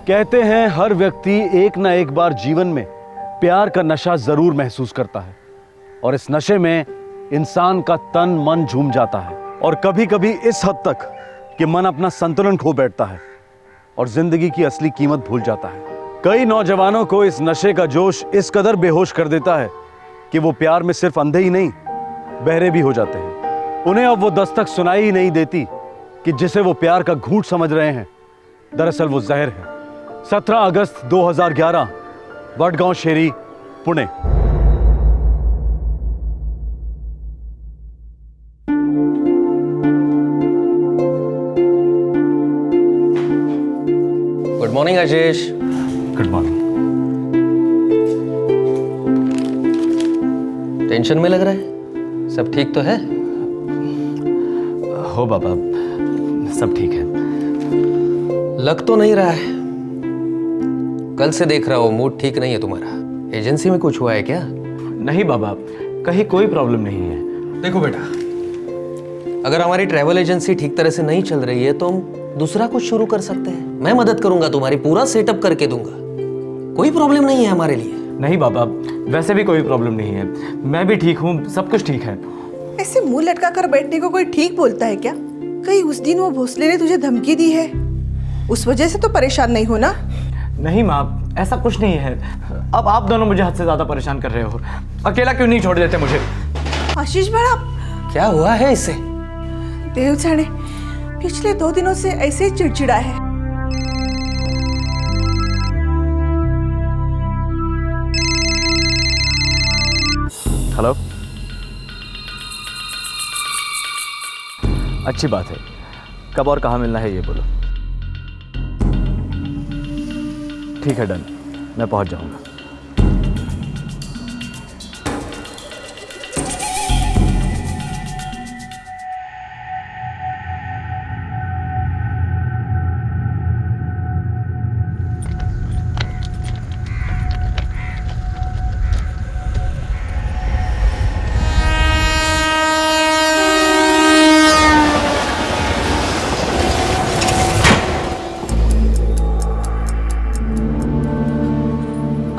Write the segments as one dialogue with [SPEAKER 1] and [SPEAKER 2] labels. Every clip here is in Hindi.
[SPEAKER 1] कहते हैं हर व्यक्ति एक ना एक बार जीवन में प्यार का नशा जरूर महसूस करता है और इस नशे में इंसान का तन मन झूम जाता है और कभी कभी इस हद तक कि मन अपना संतुलन खो बैठता है और जिंदगी की असली कीमत भूल जाता है। कई नौजवानों को इस नशे का जोश इस कदर बेहोश कर देता है कि वो प्यार में सिर्फ अंधे ही नहीं बहरे भी हो जाते हैं। उन्हें अब वो दस्तक सुनाई ही नहीं देती कि जिसे वो प्यार का घूंट समझ रहे हैं दरअसल वो जहर है। 17 अगस्त 2011 Vadgaon Sheri, Pune.
[SPEAKER 2] Good morning Ashish.
[SPEAKER 1] Good morning.
[SPEAKER 2] Tension में लग रहा है, सब ठीक तो है?
[SPEAKER 3] हो बाबा, सब ठीक है।
[SPEAKER 2] लग तो नहीं रहा है, कल से देख रहा हूँ मूड ठीक नहीं है तुम्हारा। एजेंसी में कुछ हुआ है क्या?
[SPEAKER 3] नहीं बाबा, कहीं कोई प्रॉब्लम नहीं है।
[SPEAKER 2] देखो बेटा, अगर हमारी ट्रैवल एजेंसी ठीक तरह से नहीं चल रही है तो हम दूसरा कुछ शुरू कर सकते हैं। मैं मदद करूंगा, तुम्हारी पूरा सेटअप करके दूंगा, कोई प्रॉब्लम नहीं है हमारे लिए।
[SPEAKER 3] नहीं बाबा, वैसे भी कोई प्रॉब्लम नहीं है, मैं भी ठीक हूँ, सब कुछ ठीक है।
[SPEAKER 4] ऐसे मुंह लटका कर बैठने को कोई ठीक बोलता है क्या? कहीं उस दिन वो भोसले ने तुझे धमकी दी है, उस वजह से तो परेशान नहीं हो ना?
[SPEAKER 3] नहीं माँ, ऐसा कुछ नहीं है। अब आप दोनों मुझे हद से ज्यादा परेशान कर रहे हो। अकेला क्यों नहीं छोड़ देते मुझे?
[SPEAKER 4] आशीष बड़ा,
[SPEAKER 2] क्या हुआ है इसे?
[SPEAKER 4] देव जाने, पिछले 2 दिनों से ऐसे ही चिड़चिड़ा है।
[SPEAKER 3] हेलो, अच्छी बात है। कब और कहाँ मिलना है ये बोलो। ठीक है, डन, मैं पहुंच जाऊंगा।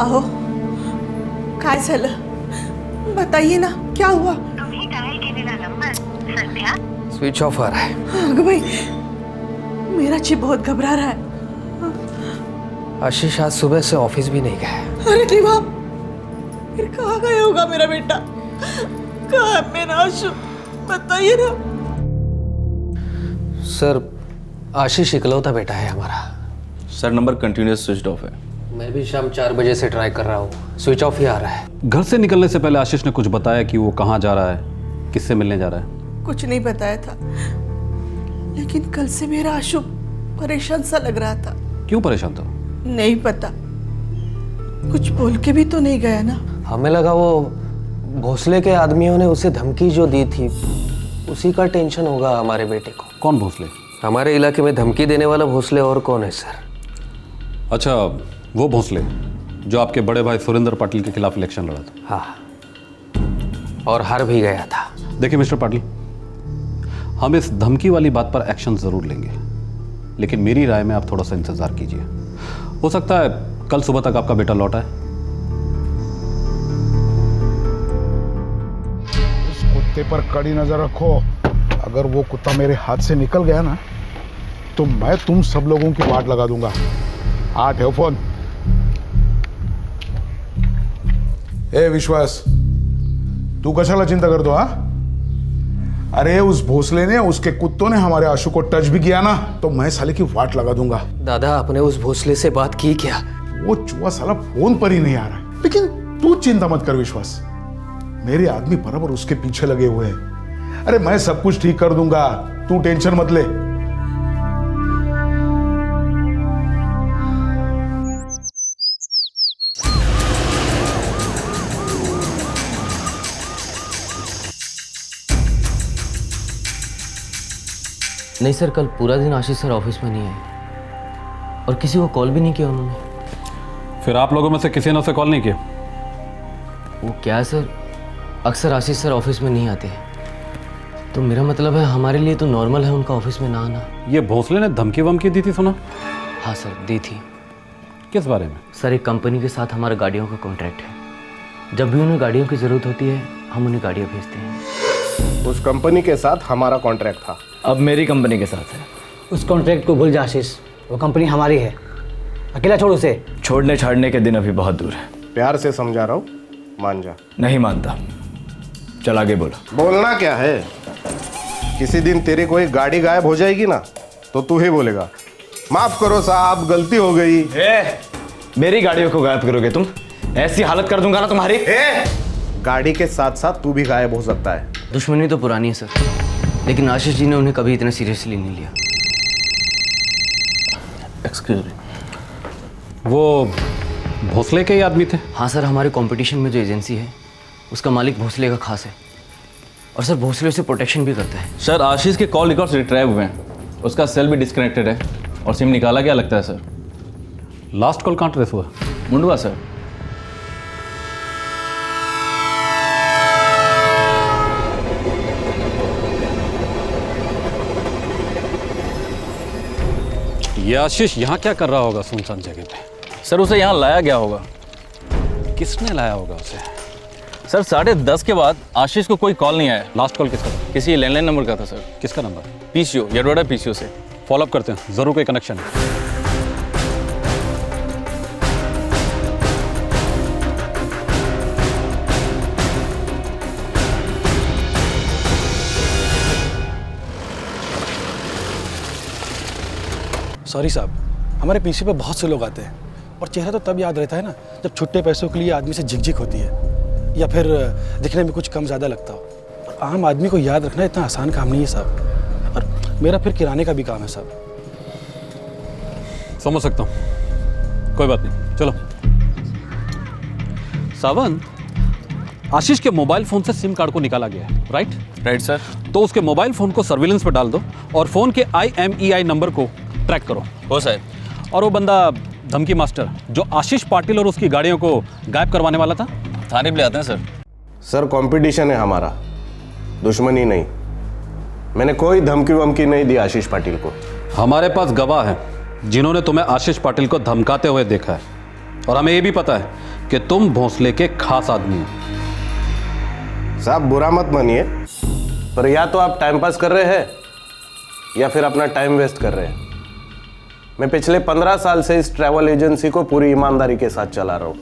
[SPEAKER 4] अहो, काय झालं? बताइए ना, क्या हुआ?
[SPEAKER 5] तुम्ही डायल केलेला नंबर सध्या
[SPEAKER 2] स्विच ऑफ आ रहा है।
[SPEAKER 4] अगं भाई, मेरा चिप बहुत घबरा रहा है।
[SPEAKER 2] आशीष आज सुबह से ऑफिस भी नहीं गया।
[SPEAKER 4] अरे देवा, फिर कहाँ गया होगा मेरा बेटा? कहाँ है मेरा आशु? बताइए ना।
[SPEAKER 2] सर, आशीष इकलौता बेटा है हमारा।
[SPEAKER 6] Sir, number continuous switch off है।
[SPEAKER 2] मैं भी शाम 4 बजे से ट्राई कर रहा हूँ, स्विच ऑफ ही आ रहा है।
[SPEAKER 1] घर से निकलने से पहले आशीष ने कुछ बताया कि वो कहाँ जा रहा है, किससे मिलने जा रहा है?
[SPEAKER 4] कुछ नहीं बताया था, लेकिन कल से मेरा आशु परेशान सा लग रहा था।
[SPEAKER 1] क्यों परेशान था?
[SPEAKER 4] नहीं पता, कुछ बोल के भी तो नहीं गया ना।
[SPEAKER 2] हमें लगा वो भोसले के आदमियों ने उसे धमकी जो दी थी उसी का टेंशन होगा हमारे बेटे को।
[SPEAKER 1] कौन भोसले?
[SPEAKER 2] हमारे इलाके में धमकी देने वाला भोसले और कौन है सर?
[SPEAKER 1] अच्छा, वो भोसले जो आपके बड़े भाई सुरेंद्र पाटिल के खिलाफ इलेक्शन लड़ा था।
[SPEAKER 2] हाँ, और हार भी गया था।
[SPEAKER 1] देखिए मिस्टर पाटिल, हम इस धमकी वाली बात पर एक्शन जरूर लेंगे, लेकिन मेरी राय में आप थोड़ा सा इंतजार कीजिए। हो सकता है कल सुबह तक आपका बेटा लौटा है।
[SPEAKER 7] उस कुत्ते पर कड़ी नजर रखो। अगर वो कुत्ता मेरे हाथ से निकल गया ना तो मैं तुम सब लोगों की वाट लगा दूंगा। हाँ, ठेव फोन। ए विश्वास, तू कशाला चिंता करतो? हा, अरे उस भोसले ने, उसके कुत्तों ने हमारे आशु को टच भी किया ना तो मैं साले की वाट लगा दूंगा।
[SPEAKER 2] दादा, आपने उस भोसले से बात की क्या?
[SPEAKER 7] वो चूहा साला फोन पर ही नहीं आ रहा है। लेकिन तू चिंता मत कर विश्वास, मेरे आदमी बराबर उसके पीछे लगे हुए हैं। अरे मैं सब कुछ ठीक कर दूंगा, तू टेंशन मत ले।
[SPEAKER 8] नहीं सर, कल पूरा दिन आशीष सर ऑफिस में नहीं आए और किसी को कॉल भी नहीं किया उन्होंने।
[SPEAKER 1] फिर आप लोगों में से किसी ने उसे कॉल नहीं किया?
[SPEAKER 8] वो क्या है सर, अक्सर आशीष सर ऑफिस में नहीं आते, तो मेरा मतलब है हमारे लिए तो नॉर्मल है उनका ऑफिस में ना आना।
[SPEAKER 1] ये भोसले ने धमकी वमकी दी थी सुना?
[SPEAKER 8] हाँ सर, दी थी।
[SPEAKER 1] किस बारे में?
[SPEAKER 8] सर एक कंपनी के साथ हमारा गाड़ियों का कॉन्ट्रैक्ट है। जब भी उन्हें गाड़ियों की ज़रूरत होती है हम उन्हें गाड़ियाँ भेजते हैं।
[SPEAKER 9] उस कंपनी के साथ हमारा कॉन्ट्रैक्ट था,
[SPEAKER 3] अब मेरी कंपनी के साथ है।
[SPEAKER 10] उस कॉन्ट्रैक्ट को भूल जा आशीष, वो कंपनी हमारी है, अकेला छोड़ उसे।
[SPEAKER 3] छोड़ने छाड़ने के दिन अभी बहुत दूर है।
[SPEAKER 9] प्यार से समझा रहा हूँ, मान जा।
[SPEAKER 3] नहीं मानता, चल आगे बोलो।
[SPEAKER 9] बोलना क्या है, किसी दिन तेरी कोई गाड़ी गायब हो जाएगी ना तो तू ही बोलेगा माफ करो साहब गलती हो गई।
[SPEAKER 3] मेरी गाड़ियों को गायब करोगे तुम? ऐसी हालत कर दूंगा ना तुम्हारी।
[SPEAKER 9] गाड़ी के साथ साथ तू भी गायब हो सकता है।
[SPEAKER 8] दुश्मनी तो पुरानी है सर, लेकिन आशीष जी ने उन्हें कभी इतना सीरियसली नहीं लिया।
[SPEAKER 6] एक्सक्यूज मी,
[SPEAKER 1] वो भोसले के ही आदमी थे?
[SPEAKER 8] हाँ सर, हमारे कंपटीशन में जो एजेंसी है उसका मालिक भोसले का खास है, और सर भोसले उसे प्रोटेक्शन भी करता है।
[SPEAKER 6] सर आशीष के कॉल रिकॉर्ड्स रिट्राइव हुए हैं, उसका सेल भी डिस्कनेक्टेड है और सिम निकाला गया लगता है सर।
[SPEAKER 1] लास्ट कॉल कहाँ ट्रेस हुआ?
[SPEAKER 6] मुंडवा सर।
[SPEAKER 1] ये आशीष यहाँ क्या कर रहा होगा सुनसान जगह पे?
[SPEAKER 6] सर उसे यहाँ लाया गया होगा।
[SPEAKER 1] किसने लाया होगा उसे?
[SPEAKER 6] सर 10:30 के बाद आशीष को कोई कॉल नहीं आया।
[SPEAKER 1] लास्ट कॉल किसका था?
[SPEAKER 6] किसी लैंडलाइन नंबर का था सर।
[SPEAKER 1] किसका नंबर?
[SPEAKER 6] पीसीओ, यडवाड़ा पीसीओ से।
[SPEAKER 1] फॉलोअप करते हैं, जरूर कोई कनेक्शन है।
[SPEAKER 11] सॉरी साहब, हमारे पीछे पे बहुत से लोग आते हैं और चेहरा तो तब याद रहता है ना जब छुट्टे पैसों के लिए आदमी से झिकझिक होती है या फिर दिखने में कुछ कम ज़्यादा लगता हो। और आम आदमी को याद रखना इतना आसान काम नहीं है साहब, और मेरा फिर किराने का भी काम है साहब।
[SPEAKER 1] समझ सकता हूँ, कोई बात नहीं, चलो। सावन, आशीष के मोबाइल फोन से सिम कार्ड को निकाला गया है, राइट
[SPEAKER 6] सर।
[SPEAKER 1] तो उसके मोबाइल फोन को सर्विलेंस पर डाल दो और फोन के IMEI नंबर को ट्रैक करो।
[SPEAKER 6] हो सर।
[SPEAKER 1] और वो बंदा धमकी मास्टर जो आशीष पाटिल और उसकी गाड़ियों को गायब करवाने वाला था,
[SPEAKER 6] थाने पे ले आते हैं सर।
[SPEAKER 9] सर कंपटीशन है हमारा, दुश्मनी नहीं। मैंने कोई धमकी वमकी नहीं दी आशीष पाटिल को।
[SPEAKER 1] हमारे पास गवाह हैं जिन्होंने तुम्हें आशीष पाटिल को धमकाते हुए देखा है, और हमें ये भी पता है कि तुम भोसले के खास आदमी हो।
[SPEAKER 9] साहब बुरा मत मानिए, पर या तो आप टाइम पास कर रहे हैं या फिर अपना टाइम वेस्ट कर रहे हैं। मैं पिछले 15 साल से इस ट्रैवल एजेंसी को पूरी ईमानदारी के साथ चला रहा हूँ।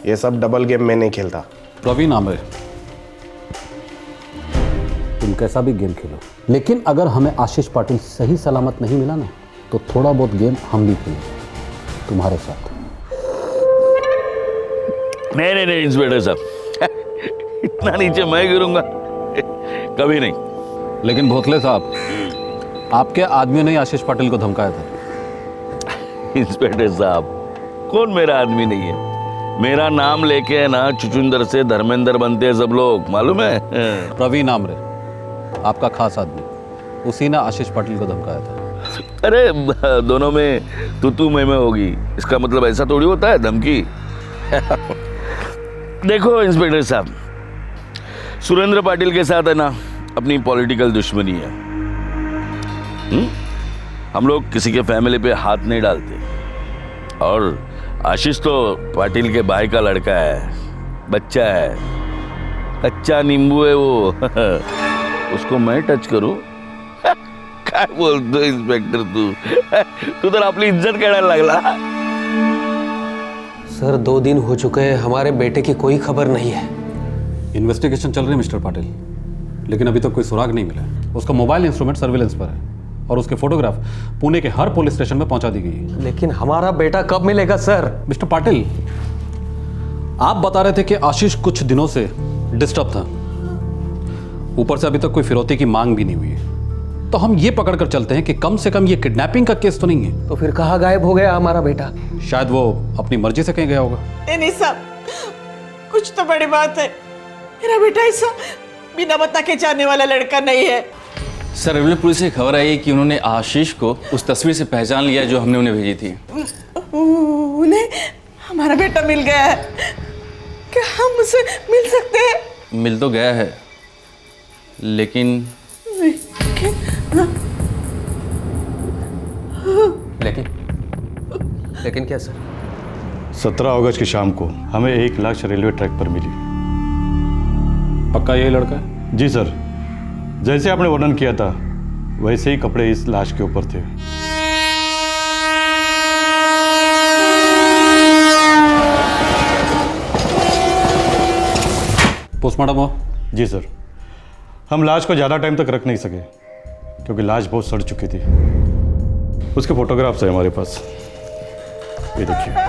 [SPEAKER 9] ये सब डबल गेम में नहीं खेलता।
[SPEAKER 1] प्रवीण आमरे, तुम कैसा भी गेम खेलो, लेकिन अगर हमें आशीष पाटिल सही सलामत नहीं मिला ना तो थोड़ा बहुत गेम हम भी खेलें तुम्हारे साथ।
[SPEAKER 12] नहीं इंस्पेक्टर साहब, इतना नीचे मैं गिरूंगा कभी नहीं।
[SPEAKER 1] लेकिन भोसले साहब, आपके आदमियों ने आशीष पाटिल को धमकाया था।
[SPEAKER 12] इंस्पेक्टर साहब, कौन मेरा आदमी नहीं है? मेरा नाम लेके है ना चुचुंदर से धर्मेंद्र बनते हैं सब लोग, मालूम है?
[SPEAKER 1] प्रवीण आमरे, आपका खास आदमी, उसी ने आशीष पाटिल को धमकाया था।
[SPEAKER 12] अरे दोनों में तू मैं होगी, इसका मतलब ऐसा थोड़ी होता है धमकी। देखो इंस्पेक्टर साहब, सुरेंद्र पाटिल के साथ है ना अपनी पॉलिटिकल दुश्मनी है। हम लोग किसी के फैमिली पे हाथ नहीं डालते, और आशीष तो पाटिल के भाई का लड़का है, बच्चा है, कच्चा नींबू है वो। उसको मैं टच करूं? काय बोलतो इंस्पेक्टर तू तर आपली इज्जत काढायला लागला।
[SPEAKER 2] सर 2 दिन हो चुके हैं, हमारे बेटे की कोई खबर नहीं है।
[SPEAKER 1] इन्वेस्टिगेशन चल रही है मिस्टर पाटिल, लेकिन अभी तक कोई सुराग नहीं मिला है। उसका मोबाइल इंस्ट्रूमेंट सर्विलेंस पर है और उसके फोटोग्राफ पुणे के हर पुलिस स्टेशन में पहुंचा दी गई है।
[SPEAKER 2] लेकिन हमारा बेटा कब मिलेगा सर?
[SPEAKER 1] मिस्टर पाटिल, आप बता रहे थे कि आशीष कुछ दिनों से डिस्टर्ब था, ऊपर से अभी तक कोई फिरौती की मांग भी नहीं हुई है, तो हम ये पकड़ कर चलते हैं कि कम से कम ये किडनैपिंग का केस तो नहीं है।
[SPEAKER 2] तो फिर कहाँ गायब हो गया हमारा बेटा?
[SPEAKER 1] शायद वो अपनी मर्जी से कहीं गया होगा।
[SPEAKER 4] नहीं साहब, कुछ तो बड़ी बात है। मेरा बेटा ऐसा बिना बता के जाने वाला लड़का नहीं है।
[SPEAKER 6] सर रेलवे पुलिस से खबर आई कि उन्होंने आशीष को उस तस्वीर से पहचान लिया जो हमने उन्हें भेजी थी।
[SPEAKER 4] उन्हें हमारा बेटा मिल गया है, क्या हम उसे मिल सकते हैं?
[SPEAKER 6] मिल तो गया है, लेकिन
[SPEAKER 2] लेकिन क्या सर?
[SPEAKER 11] 17 अगस्त की शाम को हमें एक लाश रेलवे ट्रैक पर मिली।
[SPEAKER 6] पक्का यही लड़का है?
[SPEAKER 11] जी सर, जैसे आपने वर्णन किया था वैसे ही कपड़े इस लाश के ऊपर थे।
[SPEAKER 6] पोस्टमार्टम हो?
[SPEAKER 11] जी सर, हम लाश को ज़्यादा टाइम तक रख नहीं सके क्योंकि लाश बहुत सड़ चुकी थी। उसके फोटोग्राफ्स हैं हमारे पास, ये देखिए।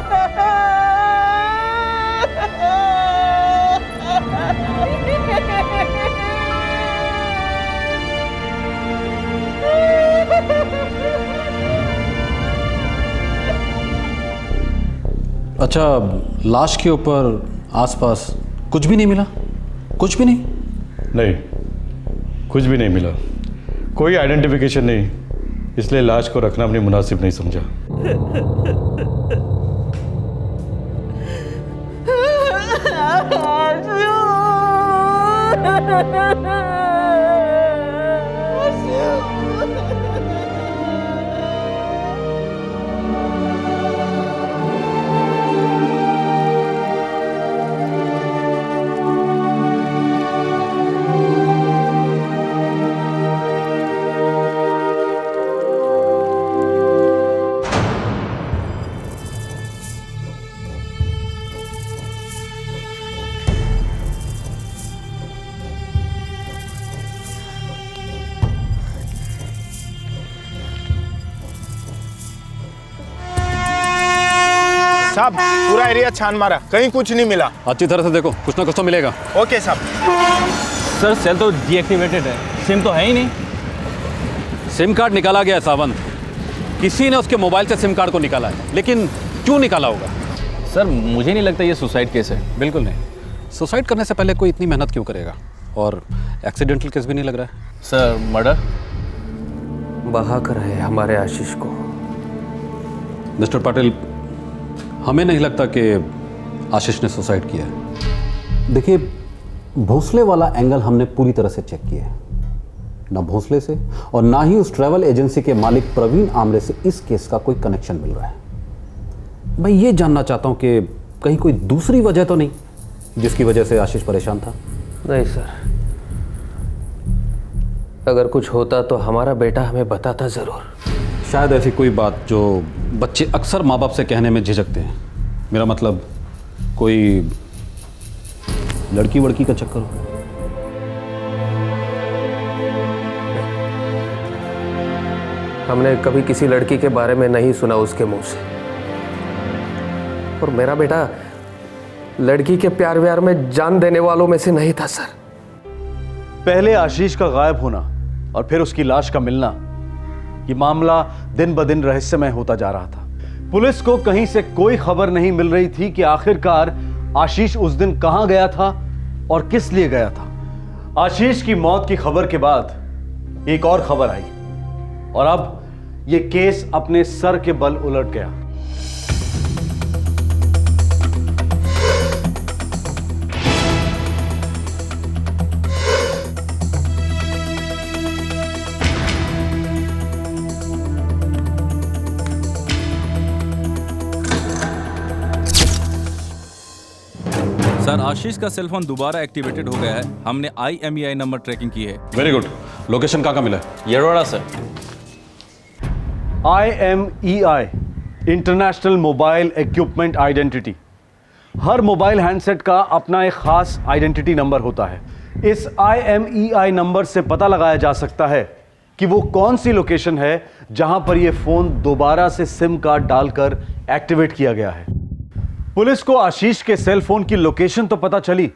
[SPEAKER 6] अच्छा, लाश के ऊपर आसपास कुछ भी नहीं मिला? कुछ भी नहीं?
[SPEAKER 11] नहीं, कुछ भी नहीं मिला, कोई आइडेंटिफिकेशन नहीं, इसलिए लाश को रखना अपनी मुनासिब नहीं समझा।
[SPEAKER 13] साहब, पूरा एरिया छान मारा, कहीं कुछ नहीं मिला।
[SPEAKER 6] अच्छी तरह से देखो, कुछ ना कुछ तो मिलेगा।
[SPEAKER 13] ओके साहब।
[SPEAKER 3] सर सेल तो डीएक्टिवेटेड है, सिम तो है ही नहीं।
[SPEAKER 6] सिम कार्ड निकाला गया है सावंत, किसी ने उसके मोबाइल से सिम कार्ड को निकाला है, लेकिन क्यों निकाला होगा?
[SPEAKER 3] सर मुझे नहीं लगता ये सुसाइड केस है।
[SPEAKER 6] बिल्कुल नहीं। सुसाइड करने से पहले कोई इतनी मेहनत क्यों करेगा? और एक्सीडेंटल केस भी नहीं लग रहा है।
[SPEAKER 3] Sir murder?
[SPEAKER 2] बहा कर है हमारे आशीष को।
[SPEAKER 6] मिस्टर पाटिल, हमें नहीं लगता कि आशीष ने सुसाइड किया है।
[SPEAKER 14] देखिए, भोसले वाला एंगल हमने पूरी तरह से चेक किया है। ना भोसले से और ना ही उस ट्रैवल एजेंसी के मालिक प्रवीण आमरे से इस केस का कोई कनेक्शन मिल रहा है।
[SPEAKER 6] मैं ये जानना चाहता हूं कि कहीं कोई दूसरी वजह तो नहीं जिसकी वजह से आशीष परेशान था?
[SPEAKER 2] नहीं सर, अगर कुछ होता तो हमारा बेटा हमें बताता जरूर।
[SPEAKER 6] शायद ऐसी कोई बात जो बच्चे अक्सर माँ बाप से कहने में झिझकते हैं। मेरा मतलब कोई लड़की वड़की का चक्कर हो।
[SPEAKER 2] हमने कभी किसी लड़की के बारे में नहीं सुना उसके मुंह से, और मेरा बेटा लड़की के प्यार व्यार में जान देने वालों में से नहीं था सर।
[SPEAKER 1] पहले आशीष का गायब होना और फिर उसकी लाश का मिलना, ये मामला दिन ब दिन रहस्यमय होता जा रहा था। पुलिस को कहीं से कोई खबर नहीं मिल रही थी कि आखिरकार आशीष उस दिन कहां गया था और किस लिए गया था। आशीष की मौत की खबर के बाद एक और खबर आई और अब यह केस अपने सर के बल उलट गया।
[SPEAKER 6] सर, आशीष का सेलफोन दोबारा एक्टिवेटेड हो गया है। हमने IMEI नंबर ट्रैकिंग की है।
[SPEAKER 11] Very good. लोकेशन कहाँ मिला?
[SPEAKER 3] Yerwada sir.
[SPEAKER 1] IMEI international mobile equipment identity. हर मोबाइल हैंडसेट का अपना एक खास आइडेंटिटी नंबर होता है। इस IMEI नंबर से पता लगाया जा सकता है कि वो कौन सी लोकेशन है जहां पर यह फोन दोबारा से सिम कार्ड डालकर एक्टिवेट किया गया है। पुलिस को आशीष के सेल फोन की लोकेशन तो पता चली,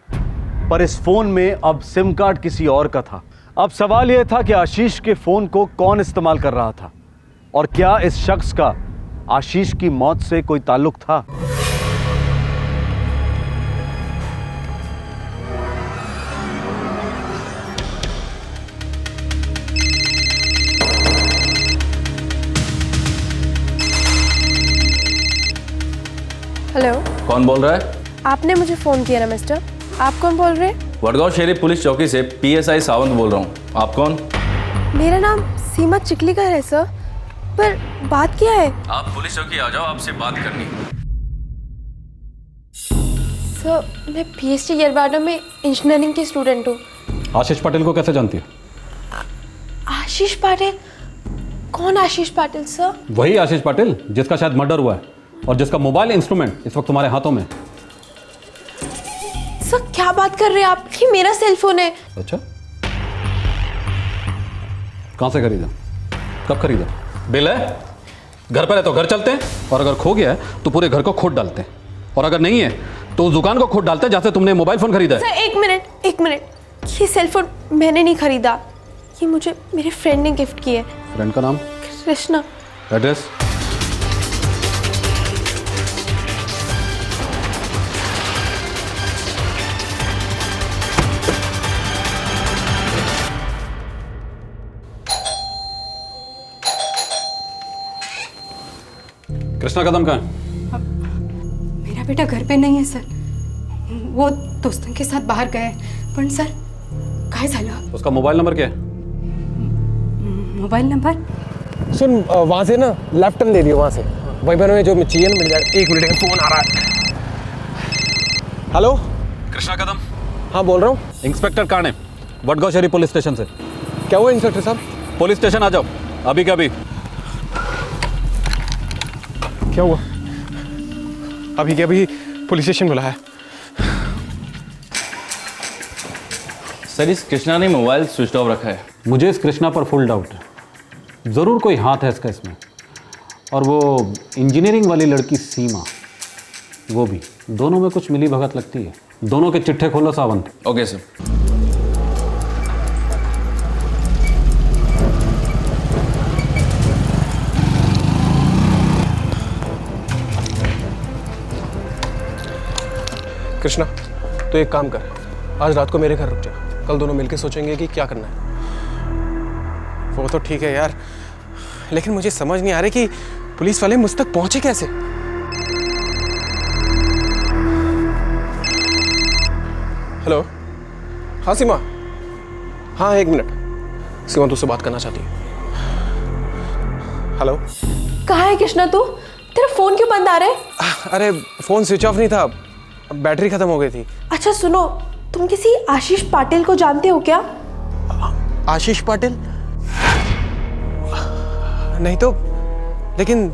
[SPEAKER 1] पर इस फोन में अब सिम कार्ड किसी और का था। अब सवाल यह था कि आशीष के फोन को कौन इस्तेमाल कर रहा था और क्या इस शख्स का आशीष की मौत से कोई ताल्लुक था।
[SPEAKER 15] हेलो,
[SPEAKER 6] कौन बोल रहा है?
[SPEAKER 15] आपने मुझे फ़ोन किया ना मिस्टर। आप कौन बोल रहे हैं?
[SPEAKER 6] वडगांव शहरी पुलिस चौकी से PSI सावंत बोल रहा हूँ। आप कौन?
[SPEAKER 15] मेरा नाम सीमा चिखलीकर है सर, पर बात क्या है?
[SPEAKER 6] आप पुलिस चौकी आ जाओ, आपसे बात करनी है।
[SPEAKER 15] सर मैं PhD येरवाडा में इंजीनियरिंग की स्टूडेंट हूँ।
[SPEAKER 6] आशीष पाटिल को कैसे जानती हो?
[SPEAKER 15] आशीष पाटिल? कौन आशीष पाटिल सर?
[SPEAKER 6] वही आशीष पाटिल जिसका शायद मर्डर हुआ है और जिसका मोबाइल इंस्ट्रूमेंट इस वक्त तुम्हारे हाथों में।
[SPEAKER 15] सर क्या बात कर रहे हैं आप? ये मेरा सेल फोन है।
[SPEAKER 6] अच्छा, कहाँ से खरीदा? कब खरीदा? बिल है? घर पर है तो घर चलते हैं, और अगर खो गया है तो पूरे घर को खोद डालते हैं, और अगर नहीं है तो उस दुकान को खोद डालते हैं जहाँ से तुमने मोबाइल फोन खरीदा है।
[SPEAKER 15] सर एक मिनट, ये सेल फोन मैंने नहीं खरीदा, ये मुझे मेरे फ्रेंड ने गिफ्ट किया है।
[SPEAKER 6] फ्रेंड का नाम?
[SPEAKER 15] कृष्णा।
[SPEAKER 6] एड्रेस? कृष्णा कदम कहाँ है?
[SPEAKER 16] मेरा बेटा घर पे नहीं है सर, वो दोस्तों के साथ बाहर गए। पण सर काय झालं?
[SPEAKER 6] उसका मोबाइल नंबर क्या है?
[SPEAKER 16] Mobile number?
[SPEAKER 2] सुन, वहां से ना लेफ्ट टर्न ले लियो, वहां से वहीं पर हमें जो चाहिए ना मिल जाएगा। एक मिनट, फोन आ रहा है। हेलो,
[SPEAKER 6] कृष्णा कदम?
[SPEAKER 2] हाँ बोल रहा हूँ।
[SPEAKER 6] Inspector Kane, Wadgaon police station से।
[SPEAKER 2] क्या हुआ इंस्पेक्टर साहब?
[SPEAKER 6] पुलिस स्टेशन आ जाओ अभी के अभी।
[SPEAKER 2] क्या हुआ? अभी के अभी पुलिस स्टेशन बुलाया है।
[SPEAKER 1] सर इस कृष्णा ने मोबाइल स्विच ऑफ रखा है।
[SPEAKER 6] मुझे इस कृष्णा पर फुल डाउट है, ज़रूर कोई हाथ है इसका इसमें। और वो इंजीनियरिंग वाली लड़की सीमा, वो भी, दोनों में कुछ मिली भगत लगती है। दोनों के चिट्ठे खोलो सावंत।
[SPEAKER 1] Okay sir.
[SPEAKER 2] कृष्णा, तो एक काम कर, आज रात को मेरे घर रुक जा, कल दोनों मिलके सोचेंगे कि क्या करना है। वो तो ठीक है यार, लेकिन मुझे समझ नहीं आ रही कि पुलिस वाले मुझ तक पहुंचे कैसे। हेलो, हाँ सीमा। हाँ एक मिनट, सीमा तुझसे बात करना चाहती है। हेलो।
[SPEAKER 15] कहाँ है कृष्णा तू? तेरा फोन क्यों बंद आ रहा है?
[SPEAKER 2] अरे फोन स्विच ऑफ नहीं था, बैटरी खत्म हो गई थी।
[SPEAKER 15] अच्छा सुनो, तुम किसी आशीष पाटिल को जानते हो क्या?
[SPEAKER 2] आशीष पाटिल? नहीं तो, लेकिन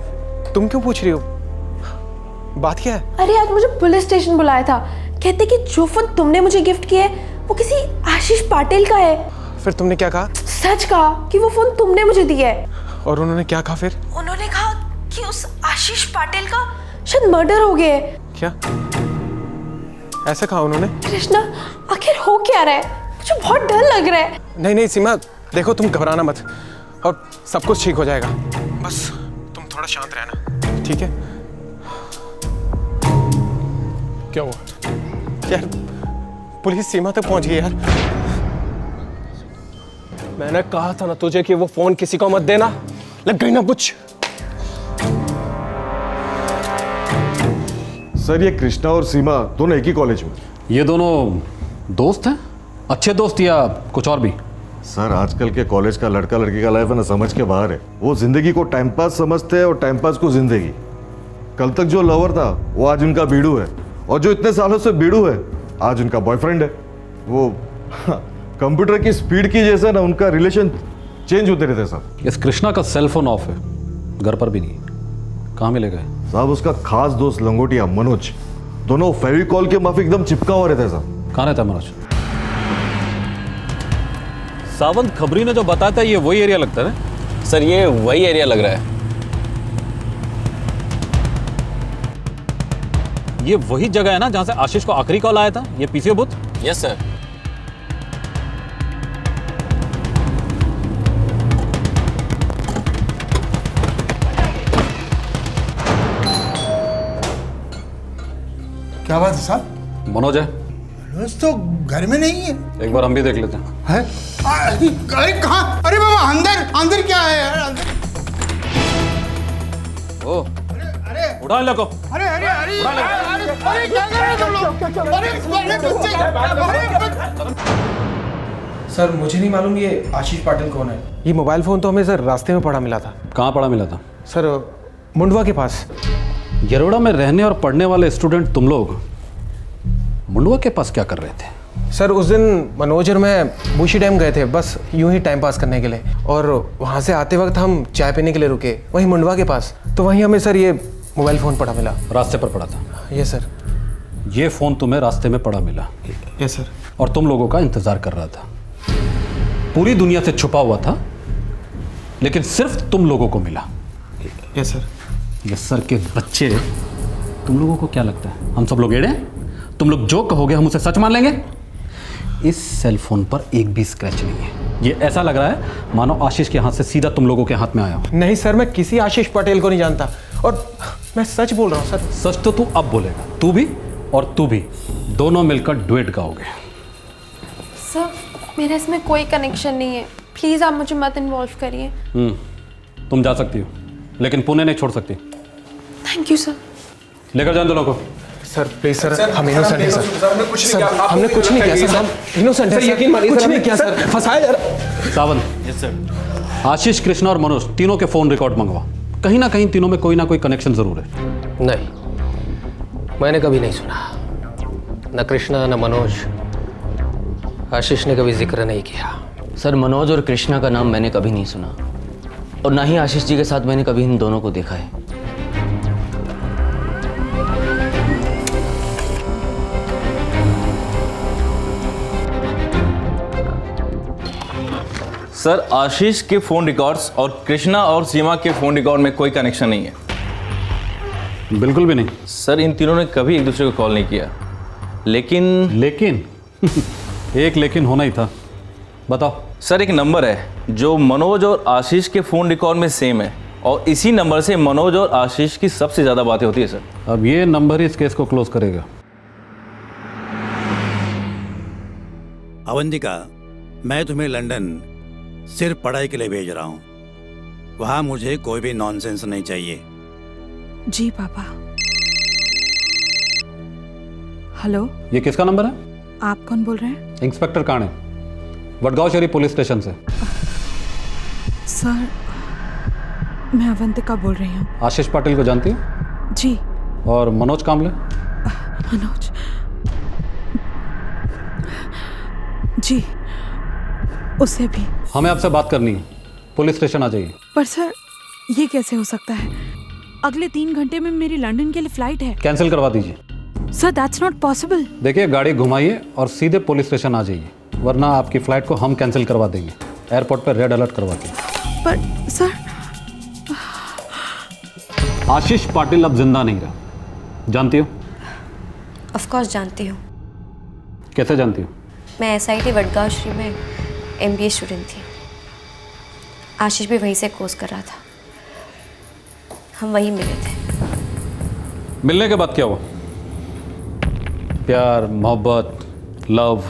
[SPEAKER 2] तुम क्यों पूछ रही हो? बात क्या है?
[SPEAKER 15] अरे आज मुझे पुलिस स्टेशन बुलाया था, कहते कि जो फोन तुमने मुझे गिफ्ट किया है वो किसी आशीष पाटिल का है।
[SPEAKER 2] फिर तुमने क्या कहा?
[SPEAKER 15] सच कहा कि वो फोन तुमने मुझे दिया है।
[SPEAKER 2] और उन्होंने क्या कहा फिर?
[SPEAKER 15] उन्होंने कहा कि उस आशीष पाटिल का शायद मर्डर हो गया है।
[SPEAKER 2] क्या ऐसा कहा उन्होंने?
[SPEAKER 15] कृष्णा आखिर हो क्या रहा है? मुझे बहुत डर लग रहा है।
[SPEAKER 2] नहीं नहीं सीमा, देखो तुम घबराना मत और सब कुछ ठीक हो जाएगा, बस तुम थोड़ा शांत रहना, ठीक है? क्या हुआ यार? पुलिस सीमा तक पहुंच गई यार। मैंने कहा था ना तुझे कि वो फोन किसी को मत देना, लग गई ना कुछ।
[SPEAKER 1] सर ये कृष्णा और सीमा दोनों एक ही कॉलेज में।
[SPEAKER 6] ये दोनों दोस्त हैं? अच्छे दोस्त या कुछ और भी?
[SPEAKER 1] सर आजकल के कॉलेज का लड़का लड़की का लाइफ है ना समझ के बाहर है। वो जिंदगी को टाइम पास समझते हैं और टाइम पास को जिंदगी। कल तक जो लवर था वो आज उनका बीड़ू है, और जो इतने सालों से बीड़ू है आज उनका बॉयफ्रेंड है। वो कंप्यूटर की स्पीड की जैसे ना उनका रिलेशन चेंज होते रहते साहब।
[SPEAKER 6] इस कृष्णा का सेल फोन ऑफ है, घर पर भी नहीं। कहाँ मिलेगा
[SPEAKER 1] साहब? उसका खास दोस्त लंगोटिया मनोज, दोनों फेविकॉल के माफी एकदम चिपका हुआ रहता है साहब।
[SPEAKER 6] कहाँ रहता है मनोज? सावंत खबरी ने जो बताया था ये वही एरिया लगता है ना?
[SPEAKER 2] सर ये वही एरिया लग रहा है।
[SPEAKER 6] ये वही जगह है ना जहां से आशीष को आखिरी कॉल आया था, ये पीसीओ बूथ?
[SPEAKER 2] Yes sir.
[SPEAKER 7] क्या बात है साहब?
[SPEAKER 6] मनोज है?
[SPEAKER 7] मनोज तो घर में नहीं है।
[SPEAKER 6] एक बार हम भी देख लेते हैं।
[SPEAKER 7] है? अरे कहाँ? अरे बाबा अंदर अंदर क्या है यार? अंदर
[SPEAKER 6] ओ उड़ा ले को।
[SPEAKER 7] अरे अरे अरे अरे क्या कर रहे हो तुम लोग? अरे
[SPEAKER 2] सर मुझे नहीं मालूम ये आशीष पाटिल कौन है। ये मोबाइल फोन तो हमें सर रास्ते में पड़ा मिला था।
[SPEAKER 6] कहाँ पड़ा मिला था?
[SPEAKER 2] सर मुंडवा के पास।
[SPEAKER 6] येरवड़ा में रहने और पढ़ने वाले स्टूडेंट तुम लोग
[SPEAKER 14] मुंडवा के पास क्या कर रहे थे?
[SPEAKER 2] सर उस दिन मनोज और मैं बूशी डैम गए थे, बस यूं ही टाइम पास करने के लिए, और वहाँ से आते वक्त हम चाय पीने के लिए रुके वहीं मुंडवा के पास। तो वहीं हमें सर ये मोबाइल फ़ोन पड़ा मिला।
[SPEAKER 14] रास्ते पर पड़ा था?
[SPEAKER 2] Yes sir.
[SPEAKER 14] ये फ़ोन तुम्हें रास्ते में पड़ा मिला?
[SPEAKER 2] Yes sir.
[SPEAKER 14] और तुम लोगों का इंतज़ार कर रहा था, पूरी दुनिया से छुपा हुआ था, लेकिन सिर्फ तुम लोगों को मिला।
[SPEAKER 2] Yes sir.
[SPEAKER 14] ये सर के बच्चे, तुम लोगों को क्या लगता है हम सब लोग एड़े हैं? तुम लोग जो कहोगे हम उसे सच मान लेंगे? इस सेल फोन पर एक भी स्क्रैच नहीं है। ये ऐसा लग रहा है मानो आशीष के हाथ से सीधा तुम लोगों के हाथ में आया हो।
[SPEAKER 2] नहीं सर, मैं किसी आशीष पटेल को नहीं जानता, और मैं सच बोल रहा हूँ सर।
[SPEAKER 14] सच तो तू अब बोलेगा, तू भी और तू भी, दोनों मिलकर डुएट गाओगे।
[SPEAKER 15] सर मेरा इसमें कोई कनेक्शन नहीं है, प्लीज़ आप मुझे मत इन्वॉल्व करिए।
[SPEAKER 14] तुम जा सकती हो, लेकिन पुणे नहीं छोड़ सकती।
[SPEAKER 15] Thank you sir.
[SPEAKER 14] लेकर जाओ दोनों को।
[SPEAKER 2] सर प्लीज सर, हम इनोसेंट हैं सर। हमने कुछ नहीं किया सर, हम इनोसेंट हैं सर, यकीन मानिए कुछ नहीं किया सर, फंसाया यार।
[SPEAKER 14] सावंत। Yes sir. आशीष, कृष्णा और मनोज तीनों के फोन रिकॉर्ड मंगवा। कहीं ना कहीं तीनों में कोई ना कोई कनेक्शन जरूर है।
[SPEAKER 2] नहीं, मैंने कभी नहीं सुना, न कृष्णा न मनोज, आशीष ने कभी जिक्र नहीं किया।
[SPEAKER 8] सर मनोज और कृष्णा का नाम मैंने कभी नहीं सुना, और ना ही आशीष जी के साथ मैंने कभी इन दोनों को देखा है।
[SPEAKER 17] सर आशीष के फोन रिकॉर्ड्स और कृष्णा और सीमा के फोन रिकॉर्ड में कोई कनेक्शन नहीं है।
[SPEAKER 14] बिल्कुल भी नहीं।
[SPEAKER 17] सर इन तीनों ने कभी एक दूसरे को कॉल नहीं किया। लेकिन
[SPEAKER 14] एक लेकिन होना ही था। बताओ।
[SPEAKER 17] सर एक नंबर है जो मनोज और आशीष के फोन रिकॉर्ड में सेम है, और इसी नंबर से मनोज और आशीष की सबसे ज़्यादा बातें होती है सर।
[SPEAKER 14] अब ये नंबर ही इस केस को क्लोज करेगा।
[SPEAKER 18] अवंतिका, मैं तुम्हें लंदन सिर्फ पढ़ाई के लिए भेज रहा हूँ। वहाँ मुझे कोई भी नॉनसेंस नहीं चाहिए।
[SPEAKER 4] जी पापा। हेलो,
[SPEAKER 14] ये किसका नंबर है?
[SPEAKER 4] आप कौन बोल रहे हैं?
[SPEAKER 14] इंस्पेक्टर काणे, वडगांव शरीफ पुलिस स्टेशन से।
[SPEAKER 4] सर मैं अवंतिका बोल रही हूँ।
[SPEAKER 14] आशीष पाटिल को जानती हो?
[SPEAKER 4] जी।
[SPEAKER 14] और मनोज कामले?
[SPEAKER 4] मनोज, जी, उससे भी।
[SPEAKER 14] हमें आपसे बात करनी है, पुलिस स्टेशन आ जाइए।
[SPEAKER 4] पर सर ये कैसे हो सकता है? अगले 3 घंटे में मेरी लंदन के लिए फ्लाइट है।
[SPEAKER 14] कैंसिल करवा दीजिए।
[SPEAKER 4] Sir that's not possible.
[SPEAKER 14] देखिए गाड़ी घुमाइए और सीधे पुलिस स्टेशन आ जाइए, वरना आपकी फ्लाइट को हम कैंसिल करवा देंगे। एयरपोर्ट पर रेड अलर्ट करवा देंगे।
[SPEAKER 4] पर सर,
[SPEAKER 14] आशीष पाटिल अब जिंदा नहीं रहा, जानती हो?
[SPEAKER 19] ऑफ कोर्स जानती हूँ।
[SPEAKER 14] कैसे जानती हो?
[SPEAKER 19] मैं SIT वडगांव श्री में MBA स्टूडेंट थी। आशीष भी वहीं से कोर्स कर रहा था, हम वहीं मिले थे।
[SPEAKER 14] मिलने के बाद क्या हुआ? प्यार, मोहब्बत, लव,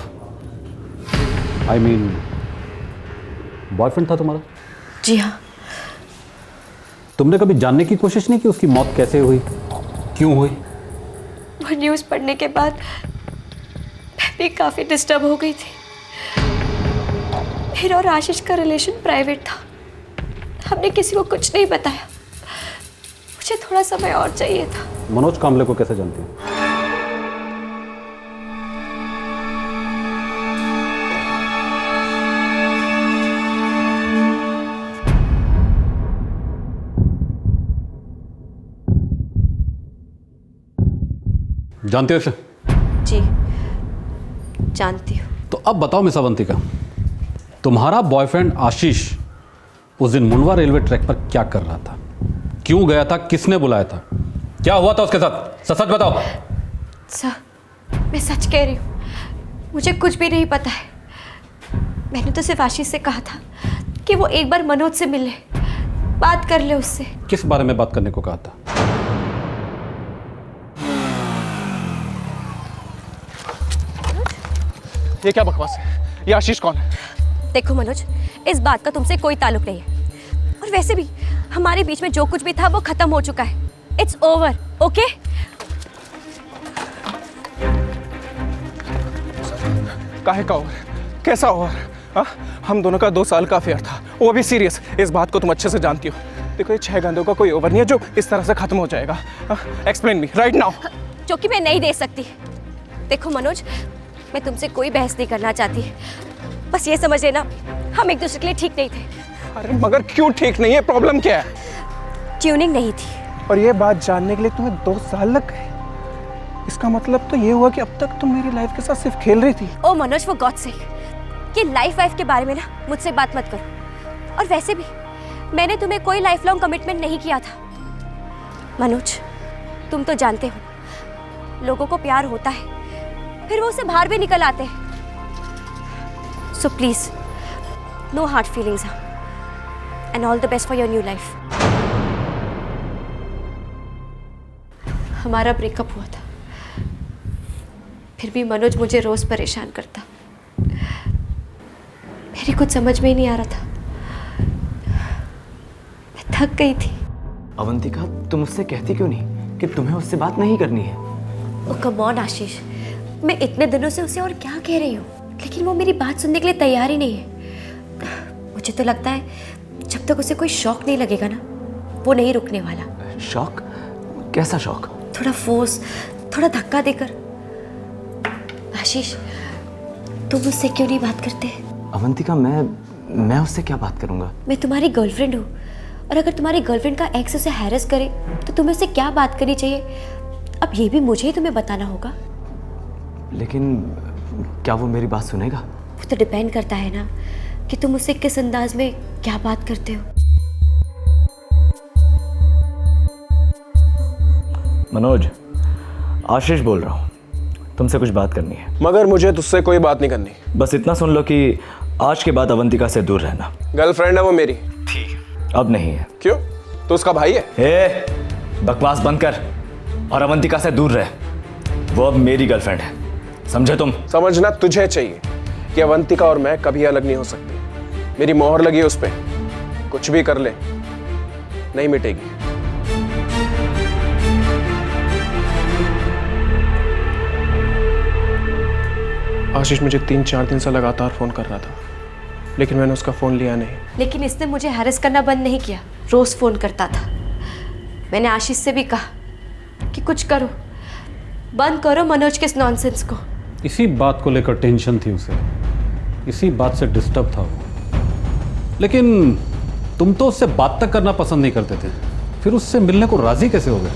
[SPEAKER 14] आई मीन बॉयफ्रेंड था तुम्हारा?
[SPEAKER 19] जी हाँ।
[SPEAKER 14] तुमने कभी जानने की कोशिश नहीं की उसकी मौत कैसे हुई, क्यों हुई?
[SPEAKER 19] वो न्यूज़ पढ़ने के बाद मैं भी काफ़ी डिस्टर्ब हो गई थी। मेरा और आशीष का रिलेशन प्राइवेट था, हमने किसी को कुछ नहीं बताया। मुझे थोड़ा समय और चाहिए था।
[SPEAKER 14] मनोज कामले को कैसे जानती हो? जानते हो इसे?
[SPEAKER 19] जी जानती हूँ।
[SPEAKER 14] तो अब बताओ मिस अवंतिका, तुम्हारा बॉयफ्रेंड आशीष उस दिन मुंडवा रेलवे ट्रैक पर क्या कर रहा था, क्यों गया था, किसने बुलाया था, क्या हुआ था उसके साथ? सच सच बताओ।
[SPEAKER 19] सर मैं सच कह रही हूँ, मुझे कुछ भी नहीं पता है। मैंने तो सिर्फ आशीष से कहा था कि वो एक बार मनोज से मिले, बात कर ले उससे।
[SPEAKER 14] किस बारे में बात करने को कहा था?
[SPEAKER 2] ये क्या बकवास है? ये आशीष कौन है?
[SPEAKER 19] देखो मनोज, इस बात का तुमसे कोई ताल्लुक नहीं है, और वैसे भी हमारे बीच में जो कुछ भी था वो खत्म हो चुका है। It's over, okay?
[SPEAKER 2] काहे का ओवर? कैसा ओवर? हाँ, हम दोनों का 2 साल का अफेयर था, वो भी सीरियस। इस बात को तुम अच्छे से जानती हो। देखो ये 6 घंटों का कोई ओवर नहीं है जो इस तरह से खत्म हो जाएगा। Explain me right now.
[SPEAKER 19] जो कि मैं नहीं दे सकती। देखो मनोज, मैं तुमसे कोई बहस नहीं करना चाहती, बस ये समझ लेना हम एक दूसरे के लिए ठीक नहीं थे।
[SPEAKER 2] अरे मगर क्यों ठीक नहीं है? प्रॉब्लम क्या है?
[SPEAKER 19] ट्यूनिंग नहीं थी।
[SPEAKER 2] और ये बात जानने के लिए तुम्हें 2 साल लग गए? इसका मतलब तो ये हुआ कि अब तक तुम मेरी लाइफ के साथ सिर्फ खेल रही थी।
[SPEAKER 19] ओ मनोज, वो गॉड से कि लाइफ के बारे में ना मुझसे बात मत करो। और वैसे भी मैंने तुम्हें कोई लाइफ लॉन्ग कमिटमेंट नहीं किया था। मनोज, तुम तो जानते हो लोगों को प्यार होता है, फिर वो उसे बाहर भी निकल आते हैं। So please, no hard feelings and all the best for your new life. हमारा ब्रेकअप हुआ था, फिर भी मनोज मुझे रोज परेशान करता। मेरी कुछ समझ में ही नहीं आ रहा था, मैं थक गई थी।
[SPEAKER 3] अवंतिका, तुम उससे कहती क्यों नहीं कि तुम्हें उससे बात नहीं करनी है?
[SPEAKER 19] ओ कम ऑन आशीष, मैं इतने दिनों से उसे और क्या कह रही हूँ, लेकिन वो मेरी बात सुनने के लिए तैयार ही नहीं है। मुझे तो लगता है जब तक उसे कोई शौक नहीं लगेगा ना, वो नहीं रुकने वाला।
[SPEAKER 3] शौक? कैसा शौक?
[SPEAKER 19] थोड़ा फोर्स, थोड़ा धक्का देकर। आशीष, तुम मुझसे क्यों नहीं बात करते?
[SPEAKER 3] अवंतिका, मैं उससे क्या बात करूंगा?
[SPEAKER 19] मैं तुम्हारी गर्लफ्रेंड हूँ, और अगर तुम्हारी गर्लफ्रेंड का एक्स उसे हैरेस करे तो तुम्हें उससे क्या बात करनी चाहिए, अब ये भी मुझे ही तुम्हें बताना होगा।
[SPEAKER 3] लेकिन क्या वो मेरी बात सुनेगा?
[SPEAKER 19] वो तो डिपेंड करता है ना कि तुम उससे किस अंदाज में क्या बात करते हो।
[SPEAKER 3] मनोज, आशीष बोल रहा हूँ, तुमसे कुछ बात करनी है।
[SPEAKER 2] मगर मुझे तुझसे कोई बात नहीं करनी।
[SPEAKER 3] बस इतना सुन लो कि आज के बाद अवंतिका से दूर रहना।
[SPEAKER 2] गर्लफ्रेंड है वो मेरी।
[SPEAKER 3] अब नहीं है।
[SPEAKER 2] क्यों? तो उसका भाई है।
[SPEAKER 3] ए, बकवास बंद कर और अवंतिका से दूर रह। वो अब मेरी गर्लफ्रेंड है, समझे तुम?
[SPEAKER 2] समझना तुझे चाहिए कि अवंतिका और मैं कभी अलग नहीं हो सकते। मेरी मोहर लगी है उस पे, कुछ भी कर ले नहीं मिटेगी। आशीष मुझे 3-4 दिन से लगातार फोन कर रहा था, लेकिन मैंने उसका फोन लिया नहीं।
[SPEAKER 19] लेकिन इसने मुझे हैरेस करना बंद नहीं किया, रोज फोन करता था। मैंने आशीष से भी कहा कि कुछ करो, बंद करो मनोज के इस नॉनसेंस को।
[SPEAKER 6] इसी बात को लेकर टेंशन थी उसे, इसी बात से डिस्टर्ब था वो। लेकिन तुम तो उससे बात तक करना पसंद नहीं करते थे, फिर उससे मिलने को राजी कैसे हो गए?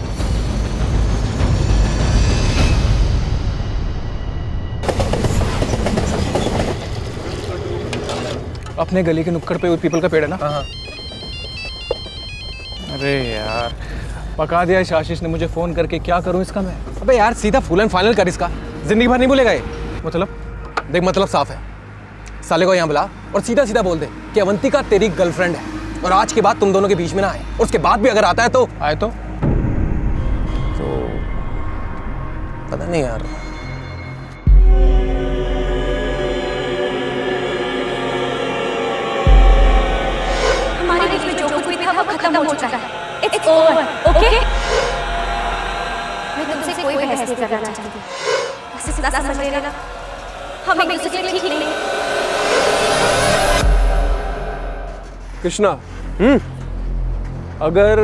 [SPEAKER 2] अपने गली के नुक्कड़ पे वो पीपल का पेड़ है ना? हाँ। अरे यार, पका दिया इस आशीष ने मुझे फोन करके। क्या करूं इसका मैं? अबे यार, सीधा फुल एंड फाइनल कर इसका, जिंदगी भर नहीं भूलेगा ये। मतलब देख, मतलब साफ है, साले को यहाँ बुला और सीधा सीधा बोल दे कि अवंतिका तेरी गर्लफ्रेंड है, और आज के बाद तुम दोनों के बीच में ना आए, और उसके बाद भी अगर आता है तो आए तो पता नहीं यार।
[SPEAKER 19] हमारे बीच में जो कुछ भी था वो खत्म हो चुका है। It's over, okay? मैं तुमसे कोई बहस नहीं करना चाहती, बस इतना समझ लेना हम एक दूसरे के लिए ठीक नहीं।
[SPEAKER 2] कृष्णा, अगर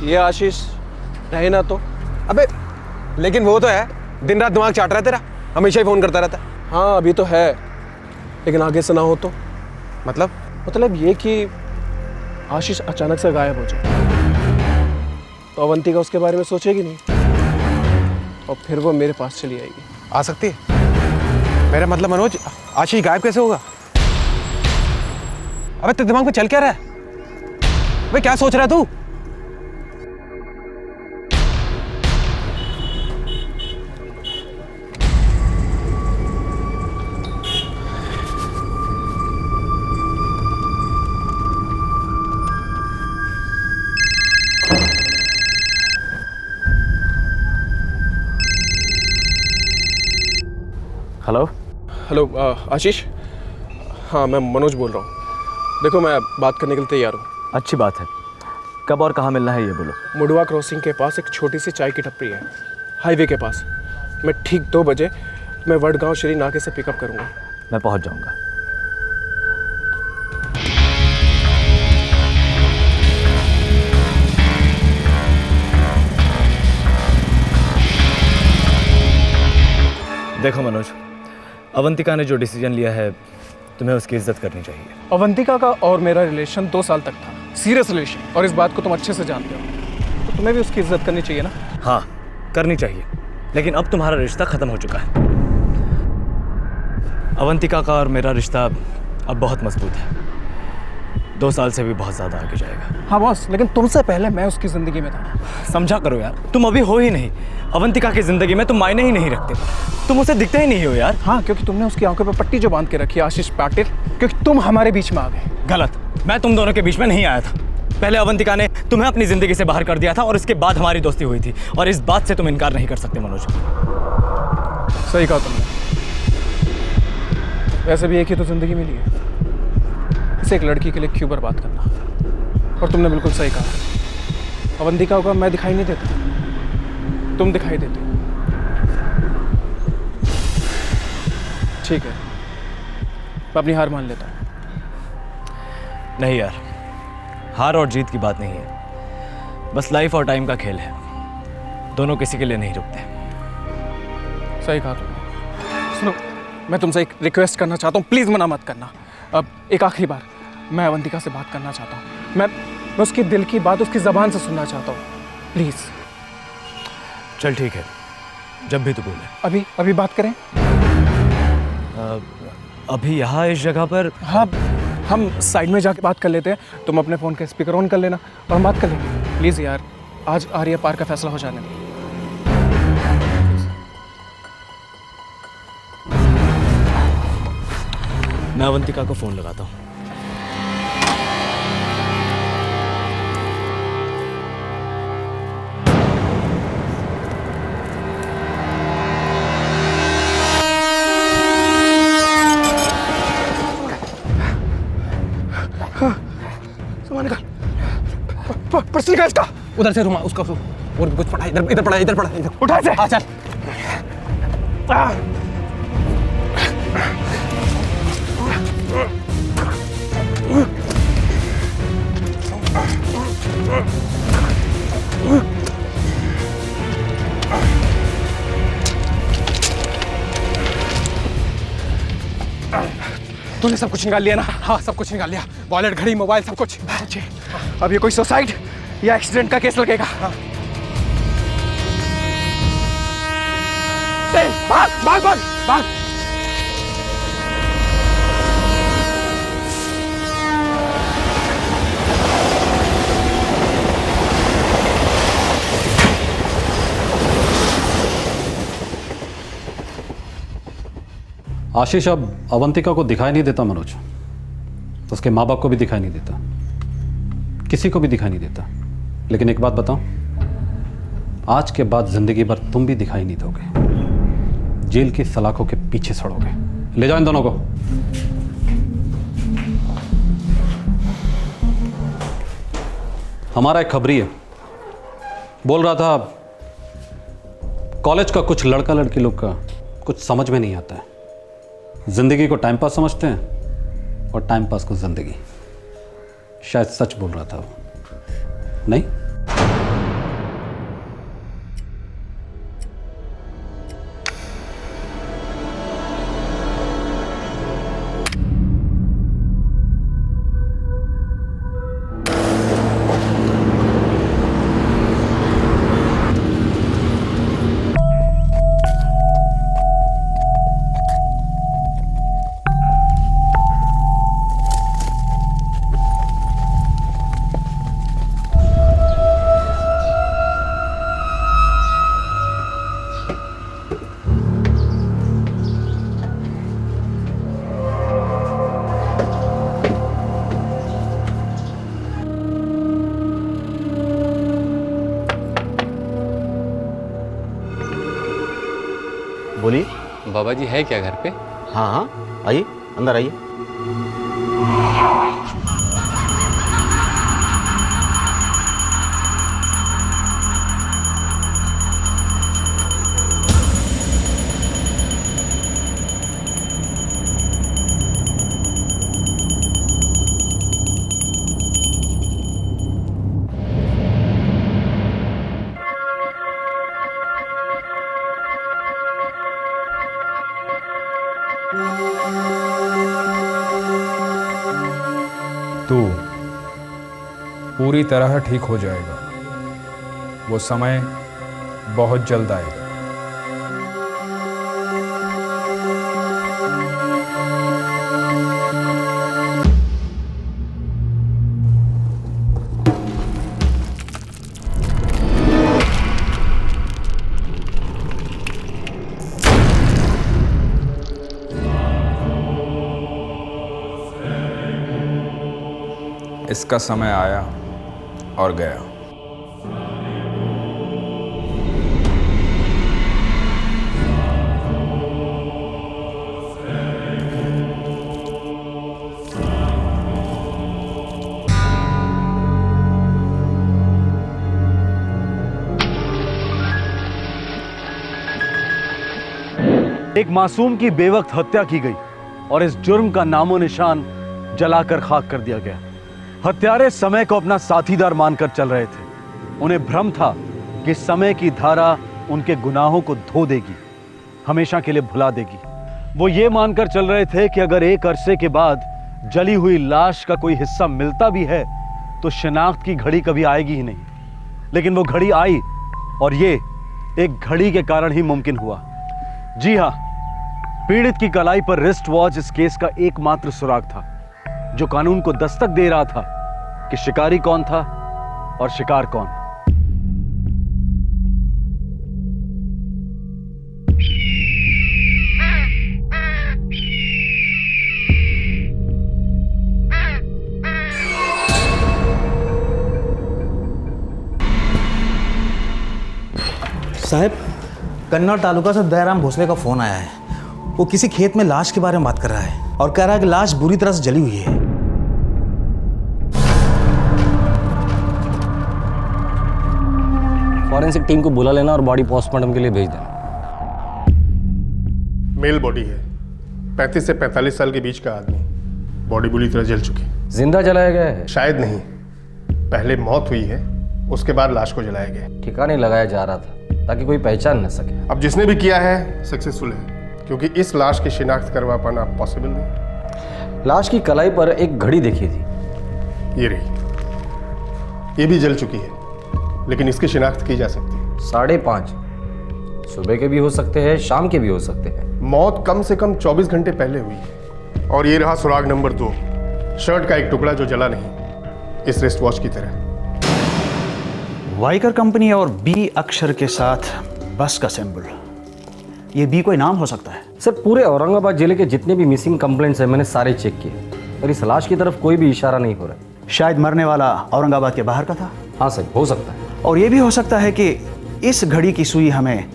[SPEAKER 2] ये आशीष रहे ना तो? अबे लेकिन वो तो है, दिन रात दिमाग चाट रहा है तेरा, हमेशा ही फोन करता रहता है। हाँ अभी तो है, लेकिन आगे से ना हो तो? मतलब ये कि आशीष अचानक से गायब हो जाए तो अवंतिका उसके बारे में सोचेगी नहीं, और फिर वो मेरे पास चली आएगी।
[SPEAKER 13] आ सकती है? मेरा मतलब मनोज, आशीष गायब कैसे होगा? अबे तेरे दिमाग में चल क्या रहा है? अबे क्या सोच रहा है तू?
[SPEAKER 2] हेलो आशीष, हाँ मैं मनोज बोल रहा हूँ। देखो मैं बात करने के लिए तैयार हूँ।
[SPEAKER 3] अच्छी बात है, कब और कहाँ मिलना है ये बोलो।
[SPEAKER 2] मुडवा क्रॉसिंग के पास एक छोटी सी चाय की टपरी है, हाईवे के पास। मैं ठीक 2 बजे मैं वडगांव श्री नाके से पिकअप करूँगा।
[SPEAKER 3] मैं पहुँच जाऊँगा। देखो मनोज, अवंतिका ने जो डिसीजन लिया है तुम्हें उसकी इज्जत करनी चाहिए।
[SPEAKER 2] अवंतिका का और मेरा रिलेशन 2 साल तक था, सीरियस रिलेशन, और इस बात को तुम अच्छे से जानते हो, तो तुम्हें भी उसकी इज्जत करनी चाहिए ना।
[SPEAKER 3] हाँ करनी चाहिए, लेकिन अब तुम्हारा रिश्ता खत्म हो चुका है। अवंतिका का और मेरा रिश्ता अब बहुत मजबूत है, 2 साल से भी बहुत ज़्यादा आगे जाएगा।
[SPEAKER 2] हाँ बॉस, लेकिन तुमसे पहले मैं उसकी ज़िंदगी में था।
[SPEAKER 3] समझा करो यार, तुम अभी हो ही नहीं। अवंतिका की ज़िंदगी में तुम मायने ही नहीं रखते, तुम उसे दिखते ही नहीं हो यार।
[SPEAKER 2] हाँ, क्योंकि तुमने उसकी आंखों पे पट्टी जो बांध के रखी आशीष पाटिल, क्योंकि तुम हमारे बीच में आ गए।
[SPEAKER 3] गलत, मैं तुम दोनों के बीच में नहीं आया था। पहले अवंतिका ने तुम्हें अपनी ज़िंदगी से बाहर कर दिया था और इसके बाद हमारी दोस्ती हुई थी, और इस बात से तुम इनकार नहीं कर सकते मनोज।
[SPEAKER 2] सही कहा तुमने, वैसे भी एक ही तो ज़िंदगी मिली है, इसे एक लड़की के लिए क्यों बर्बाद करना। और तुमने बिल्कुल सही कहा, अवंतिका को मैं दिखाई नहीं देता, तुम दिखाई देते। ठीक है, मैं अपनी हार मान लेता हूँ।
[SPEAKER 3] नहीं यार, हार और जीत की बात नहीं है, बस लाइफ और टाइम का खेल है, दोनों किसी के लिए नहीं रुकते।
[SPEAKER 2] सही कहा तुमने। सुनो, मैं तुमसे एक रिक्वेस्ट करना चाहता हूँ, प्लीज़ मना मत करना। अब एक आखिरी बार मैं अवंतिका से बात करना चाहता हूँ, मैं उसके दिल की बात उसकी ज़बान से सुनना चाहता हूँ, प्लीज़।
[SPEAKER 3] चल ठीक है, जब भी तू बोले।
[SPEAKER 2] अभी बात करें?
[SPEAKER 3] अभी यहाँ इस जगह पर?
[SPEAKER 2] हाँ, हम साइड में जाके बात कर लेते हैं, तुम अपने फ़ोन का स्पीकर ऑन कर लेना और हम बात कर लेंगे। प्लीज़ यार, आज आर्या पार का फैसला हो जाने दो।
[SPEAKER 3] मैं अवंतिका को फ़ोन लगाता हूँ।
[SPEAKER 2] सामान निकाल, पर्स निकाल इसका।
[SPEAKER 13] उधर से रुमा उसका और भी कुछ पड़ा, इधर पड़ा, इधर पड़ा, इधर
[SPEAKER 2] उठा इसे।
[SPEAKER 13] हाँ चल।
[SPEAKER 2] तूने सब कुछ निकाल लिया ना? हाँ, सब कुछ निकाल लिया, वॉलेट, घड़ी, मोबाइल, सब कुछ। अब ये कोई सुसाइड या एक्सीडेंट का केस लगेगा। भाग भाग भाग भाग।
[SPEAKER 6] आशीष अब अवंतिका को दिखाई नहीं देता मनोज, तो उसके माँ बाप को भी दिखाई नहीं देता, किसी को भी दिखाई नहीं देता। लेकिन एक बात बताऊं, आज के बाद जिंदगी भर तुम भी दिखाई नहीं दोगे, जेल की सलाखों के पीछे सड़ोगे। ले जाओ इन दोनों को। हमारा एक खबरी है, बोल रहा था कॉलेज का कुछ लड़का लड़की लोग का कुछ समझ में नहीं आता है, जिंदगी को टाइम पास समझते हैं और टाइम पास को जिंदगी। शायद सच बोल रहा था वो, नहीं?
[SPEAKER 8] बोलिए।
[SPEAKER 20] बाबा जी है क्या घर पे?
[SPEAKER 8] हाँ हाँ, आइए अंदर आइए।
[SPEAKER 21] तू पूरी तरह ठीक हो जाएगा। वो समय बहुत जल्द आएगा। इसका समय आया और गया।
[SPEAKER 1] एक मासूम की बेवक्त हत्या की गई और इस जुर्म का नामो निशान जलाकर खाक कर दिया गया। हत्यारे समय को अपना साथीदार मानकर चल रहे थे। उन्हें भ्रम था कि समय की धारा उनके गुनाहों को धो देगी, हमेशा के लिए भुला देगी। वो ये मानकर चल रहे थे कि अगर एक अरसे के बाद जली हुई लाश का कोई हिस्सा मिलता भी है तो शिनाख्त की घड़ी कभी आएगी ही नहीं। लेकिन वो घड़ी आई और ये एक घड़ी के कारण ही मुमकिन हुआ। जी हां, पीड़ित की कलाई पर रिस्ट वॉच इस केस का एकमात्र सुराग था जो कानून को दस्तक दे रहा था कि शिकारी कौन था और शिकार कौन।
[SPEAKER 10] साहब, कन्नौर तालुका से दयाराम भोसले का फोन आया है। वो किसी खेत में लाश के बारे में बात कर रहा है और कह रहा है कि लाश बुरी तरह से जली हुई है।
[SPEAKER 8] फॉरेंसिक टीम को बुला लेना और बॉडी पोस्टमार्टम के लिए भेज देना।
[SPEAKER 2] मेल बॉडी है, 35 से 45 साल के बीच का आदमी। बॉडी बुरी तरह जल चुकी।
[SPEAKER 8] जिंदा जलाया गया है?
[SPEAKER 2] शायद नहीं, पहले मौत हुई है, उसके बाद लाश को जलाया गया।
[SPEAKER 8] ठिकाने लगाया जा रहा था ताकि कोई पहचान न सके।
[SPEAKER 2] अब जिसने भी किया है सक्सेसफुल है, क्योंकि इस लाश की शिनाख्त करवा पाना पॉसिबल नहीं।
[SPEAKER 8] लाश की कलाई पर एक घड़ी देखी थी।
[SPEAKER 2] ये रही, ये भी जल चुकी है, लेकिन इसकी शिनाख्त की जा सकती है।
[SPEAKER 8] 5:30 सुबह के भी हो सकते हैं, शाम के भी हो सकते हैं।
[SPEAKER 2] मौत कम से कम 24 घंटे पहले हुई है। और ये रहा सुराग नंबर 2, शर्ट का एक टुकड़ा जो जला नहीं, इस रिस्ट वॉच की तरह।
[SPEAKER 10] वाइकर कंपनी और बी अक्षर के साथ बस का सिंबल। ये बी कोई नाम हो सकता है?
[SPEAKER 8] सर, पूरे औरंगाबाद जिले के जितने भी मिसिंग कंप्लेंट्स हैं मैंने सारे चेक किए और इस लाश की तरफ कोई भी इशारा नहीं हो रहा है।
[SPEAKER 10] शायद मरने वाला औरंगाबाद के बाहर का था।
[SPEAKER 8] हाँ सर, हो सकता है।
[SPEAKER 10] और ये भी हो सकता है कि इस घड़ी की सुई हमें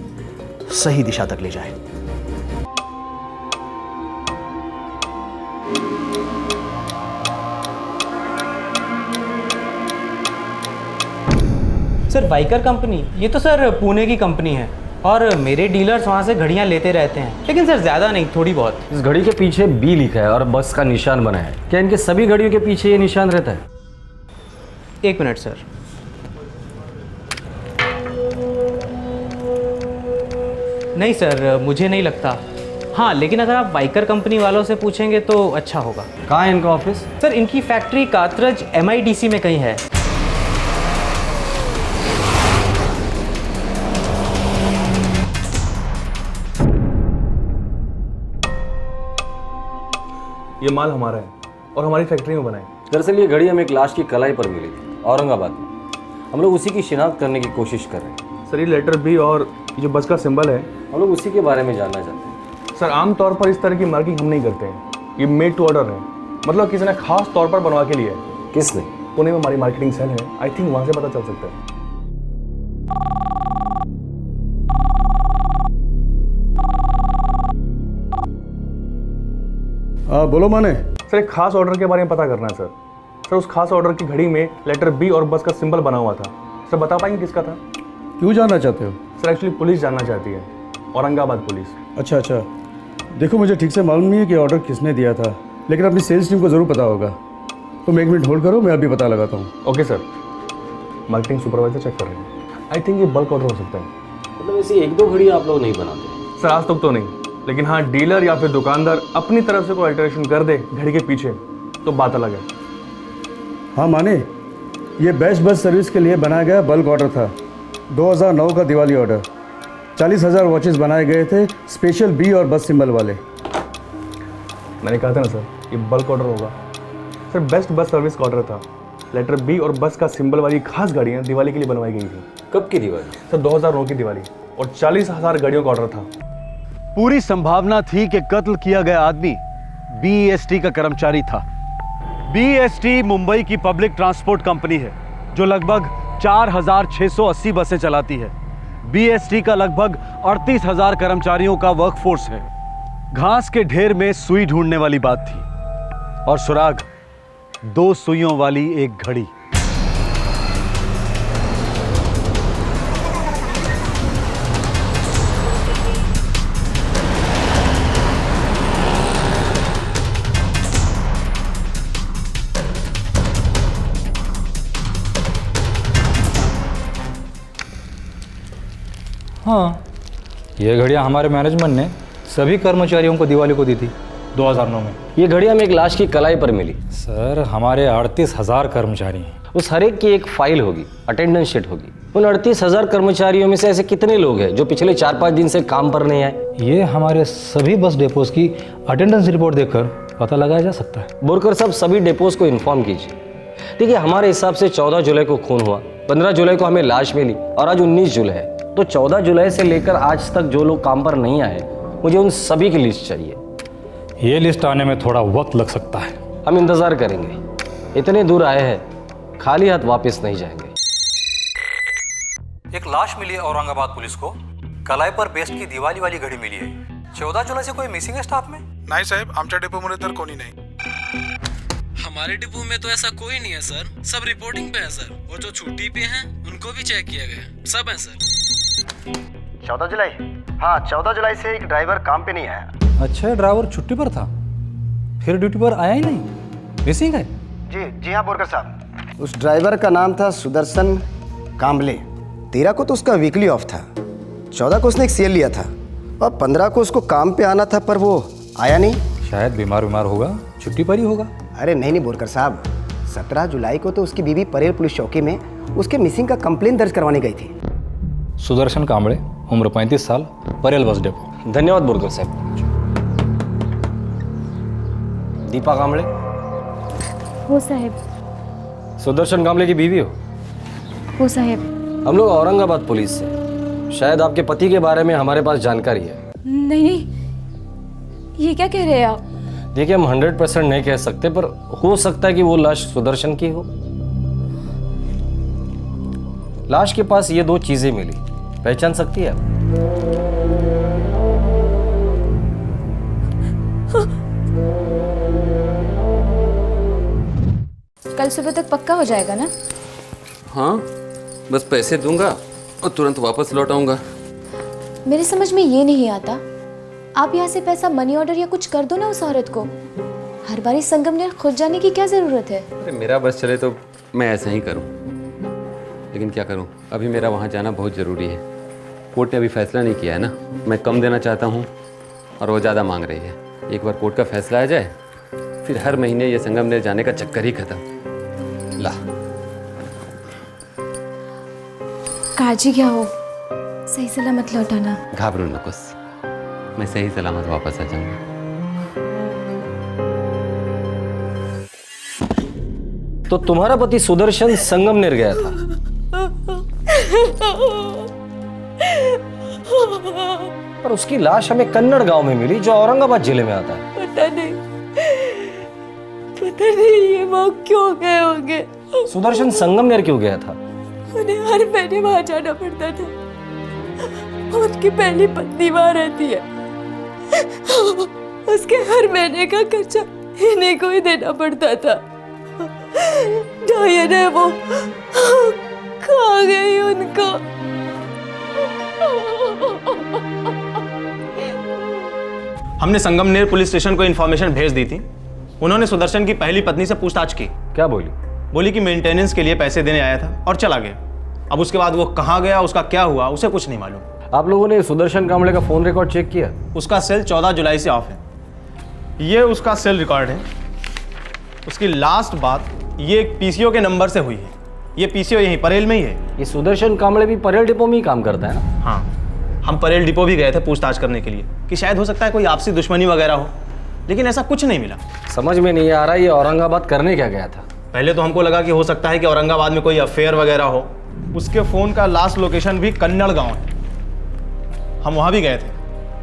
[SPEAKER 10] सही दिशा तक ले जाए।
[SPEAKER 22] सर, वाइकर कंपनी, ये तो सर पुणे की कंपनी है और मेरे डीलर्स वहाँ से घड़ियाँ लेते रहते हैं, लेकिन सर ज़्यादा नहीं, थोड़ी बहुत।
[SPEAKER 8] इस घड़ी के पीछे बी लिखा है और बस का निशान बना है। क्या इनके सभी घड़ियों के पीछे ये निशान रहता है?
[SPEAKER 22] 1 मिनट सर। नहीं सर, मुझे नहीं लगता। हाँ, लेकिन अगर आप वाइकर कंपनी वालों से पूछेंगे तो अच्छा होगा।
[SPEAKER 8] कहाँ है इनका ऑफिस?
[SPEAKER 22] सर, इनकी फैक्ट्री कात्रज MIDC में कहीं है।
[SPEAKER 17] ये माल हमारा है और हमारी फैक्ट्री में बना है।
[SPEAKER 8] दरअसल ये घड़ी हमें एक लाश की कलाई पर मिली थी औरंगाबाद में। हम लोग उसी की शिनाख्त करने की कोशिश कर रहे हैं।
[SPEAKER 17] सर, ये लेटर बी और ये जो बस का सिंबल है,
[SPEAKER 8] हम लोग उसी के बारे में जानना चाहते हैं।
[SPEAKER 17] सर, आमतौर पर इस तरह की मार्किंग हम नहीं करते हैं। ये मेड टू ऑर्डर है, मतलब किसी ने खास तौर पर बनवा के लिए है।
[SPEAKER 8] किसने?
[SPEAKER 17] पुणे में हमारी मार्केटिंग सेल है, आई थिंक वहाँ से पता चल सकता है।
[SPEAKER 11] बोलो माने।
[SPEAKER 17] सर, एक खास ऑर्डर के बारे में पता करना है सर। सर, उस खास ऑर्डर की घड़ी में लेटर बी और बस का सिंबल बना हुआ था। सर, बता पाएंगे किसका था?
[SPEAKER 11] क्यों जानना चाहते हो?
[SPEAKER 17] सर, एक्चुअली पुलिस जानना चाहती है, औरंगाबाद पुलिस।
[SPEAKER 11] अच्छा अच्छा, देखो मुझे ठीक से मालूम नहीं है कि ऑर्डर किसने दिया था, लेकिन अपनी सेल्स टीम को ज़रूर पता होगा। तुम 1 मिनट होल्ड करो, मैं अभी पता लगाता हूँ।
[SPEAKER 17] Okay sir. Marketing supervisor check कर रहे हैं। आई थिंक ये बल्क ऑर्डर हो सकता है।
[SPEAKER 8] मतलब ऐसी 1-2 घड़ी आप लोग नहीं बनाते?
[SPEAKER 17] सर, आज तक तो नहीं,
[SPEAKER 2] लेकिन हाँ, डीलर या फिर दुकानदार अपनी तरफ से कोई अल्टरेशन कर दे घड़ी के पीछे तो बात अलग है।
[SPEAKER 5] हाँ माने, ये बेस्ट बस सर्विस के लिए बनाया गया बल्क ऑर्डर था। 2009 का दिवाली ऑर्डर। 40,000 वॉचेस बनाए गए थे, स्पेशल बी और बस सिंबल वाले।
[SPEAKER 2] मैंने कहा था ना सर, ये बल्क ऑर्डर होगा। सर बेस्ट बस सर्विस का ऑर्डर था। लेटर बी और बस का सिंबल वाली खास गाड़ियाँ दिवाली के लिए बनवाई गई थी।
[SPEAKER 1] कब की दिवाली?
[SPEAKER 2] सर 2009 की दिवाली, और 40,000 गाड़ियों का ऑर्डर था।
[SPEAKER 1] पूरी संभावना थी कि कत्ल किया गया आदमी बीईएसटी का कर्मचारी था। बीईएसटी मुंबई की पब्लिक ट्रांसपोर्ट कंपनी है जो लगभग 4,680 बसें चलाती है। बीईएसटी का लगभग 38,000 कर्मचारियों का वर्कफोर्स है। घास के ढेर में सुई ढूंढने वाली बात थी, और सुराग 2 सुइयों वाली एक घड़ी।
[SPEAKER 11] हाँ, ये घड़ियाँ हमारे मैनेजमेंट ने सभी कर्मचारियों को दिवाली को दी थी 2009 में।
[SPEAKER 8] ये घड़ी हमें एक लाश की कलाई पर मिली।
[SPEAKER 11] सर, हमारे 38,000 कर्मचारी हैं।
[SPEAKER 8] उस हर एक की एक फाइल होगी, अटेंडेंस शीट होगी। उन 38,000 कर्मचारियों में से ऐसे कितने लोग हैं जो पिछले 4-5 दिन से काम पर नहीं आए?
[SPEAKER 11] ये हमारे सभी बस डिपोज की अटेंडेंस रिपोर्ट देखकर पता लगाया जा सकता है।
[SPEAKER 8] बोरकर साहब, सभी डिपोज को इन्फॉर्म कीजिए। देखिए, हमारे हिसाब से 14 जुलाई को खून हुआ, 15 जुलाई को हमें लाश मिली, और आज 19 जुलाई है। तो 14 जुलाई से लेकर आज तक जो लोग काम पर नहीं आए, मुझे उन सभी की लिस्ट चाहिए।
[SPEAKER 11] ये लिस्ट आने में थोड़ा वक्त लग सकता है।
[SPEAKER 8] हम इंतजार करेंगे। इतने दूर आए हैं, खाली हाथ वापस नहीं जाएंगे।
[SPEAKER 10] एक लाश मिली है औरंगाबाद पुलिस को। कलाई पर बेस्ट की दिवाली वाली घड़ी मिली है। 14 जुलाई से कोई मिसिंग है स्टाफ में?
[SPEAKER 13] नाही साहेब, आमच्या डेपोमध्ये तर कोणी नाही।
[SPEAKER 3] हमारे डिपो में तो ऐसा कोई नहीं है सर, सब रिपोर्टिंग पे है सर। और जो छुट्टी पे हैं उनको भी चेक किया गया, सब है सर।
[SPEAKER 9] 14 जुलाई? हाँ, 14 जुलाई से एक ड्राइवर काम पे नहीं आया।
[SPEAKER 11] अच्छा, ड्राइवर छुट्टी पर था, फिर ड्यूटी पर आया ही नहीं, मिसिंग है?
[SPEAKER 9] जी हाँ बोरकर साहब। उस ड्राइवर का नाम था सुदर्शन कांबले। 13 को तो उसका वीकली ऑफ था, 14 को उसने एक सीएल लिया था, और 15 को उसको काम पे आना था, पर वो आया नहीं।
[SPEAKER 11] शायद बीमार होगा, छुट्टी पर ही होगा।
[SPEAKER 9] अरे नहीं बोरकर साहब, 17 जुलाई को तो उसकी बीवी परेल पुलिस चौकी में उसके मिसिंग का कंप्लेन दर्ज करवाने गई थी।
[SPEAKER 11] सुदर्शन कांबळे, उम्र 35 साल, परेल बस डिपो।
[SPEAKER 8] धन्यवाद बोरकर साहब। दीपा कांबळे?
[SPEAKER 15] हो साहेब।
[SPEAKER 8] सुदर्शन कांबळे की बीवी हो?
[SPEAKER 15] हो साहेब।
[SPEAKER 8] हम लोग औरंगाबाद पुलिस से, शायद आपके पति के बारे में हमारे पास जानकारी है।
[SPEAKER 15] नहीं, ये क्या कह रहे हैं आप?
[SPEAKER 8] देखिए, हम 100% नहीं कह सकते, पर हो सकता है कि वो लाश सुदर्शन की हो। लाश के पास ये 2 चीजें मिली, पहचान सकती है आप?
[SPEAKER 15] कल सुबह तक पक्का हो जाएगा ना?
[SPEAKER 20] हाँ, बस पैसे दूंगा और तुरंत वापस लौट आऊंगा।
[SPEAKER 15] मेरे समझ में ये नहीं आता, आप यहाँ से पैसा मनी ऑर्डर या कुछ कर दो ना उस औरत को। हर बारी संगम ने खुद जाने की क्या जरूरत है?
[SPEAKER 20] अरे मेरा बस चले तो मैं ऐसा ही करूं, लेकिन क्या करूं, अभी मेरा वहां जाना बहुत ज़रूरी है। कोर्ट ने अभी फैसला नहीं किया है ना, मैं कम देना चाहता हूं और वो ज़्यादा मांग रही है। एक बार कोर्ट का फैसला आ जाए, फिर हर महीने ये संगमनेर जाने का चक्कर ही खत्म। ला,
[SPEAKER 15] काजी क्या हो, सही सलामत लौटाना।
[SPEAKER 20] घाबरू नकोस, मैं सही सलामत वापस आ जाऊंगा।
[SPEAKER 8] तो तुम्हारा पति सुदर्शन संगमनेर गया था, पर उसकी लाश हमें कन्नड़ गांव में मिली जो औरंगाबाद जिले में आता है।
[SPEAKER 15] पता नहीं ये वो क्यों गए होंगे।
[SPEAKER 8] सुदर्शन संगमनेर क्यों गया था?
[SPEAKER 15] उन्हें हर महीने वहां जाना पड़ता था। उनकी पहली पत्नी वहां रहती है, उसके हर महीने का खर्चा इन्हीं को ही देना पड़ता था। डायन है वो, खा गई उनको।
[SPEAKER 2] हमने संगमनेर पुलिस स्टेशन को इन्फॉर्मेशन भेज दी थी। उन्होंने सुदर्शन की पहली पत्नी से पूछताछ की।
[SPEAKER 8] क्या बोली?
[SPEAKER 2] बोली कि मेंटेनेंस के लिए पैसे देने आया था और चला गया। अब उसके बाद वो कहाँ गया, उसका क्या हुआ, उसे कुछ नहीं मालूम।
[SPEAKER 8] आप लोगों ने सुदर्शन कांबले का फ़ोन रिकॉर्ड चेक किया?
[SPEAKER 22] उसका सेल 14 जुलाई से ऑफ है। ये उसका सेल रिकॉर्ड है। उसकी लास्ट बात ये एक पीसीओ के नंबर से हुई है। ये पीसीओ यहीं परेल में ही है।
[SPEAKER 8] ये सुदर्शन कांबले भी परेल डिपो में ही काम करता है ना?
[SPEAKER 22] हाँ, हम परेल डिपो भी गए थे पूछताछ करने के लिए कि शायद हो सकता है कोई आपसी दुश्मनी वगैरह हो, लेकिन ऐसा कुछ नहीं मिला।
[SPEAKER 8] समझ में नहीं आ रहा ये औरंगाबाद करने क्या गया था?
[SPEAKER 22] पहले तो हमको लगा कि हो सकता है कि औरंगाबाद में कोई अफेयर वगैरह हो। उसके फ़ोन का लास्ट लोकेशन भी कन्नड़ गांव है। हम वहाँ भी गए थे,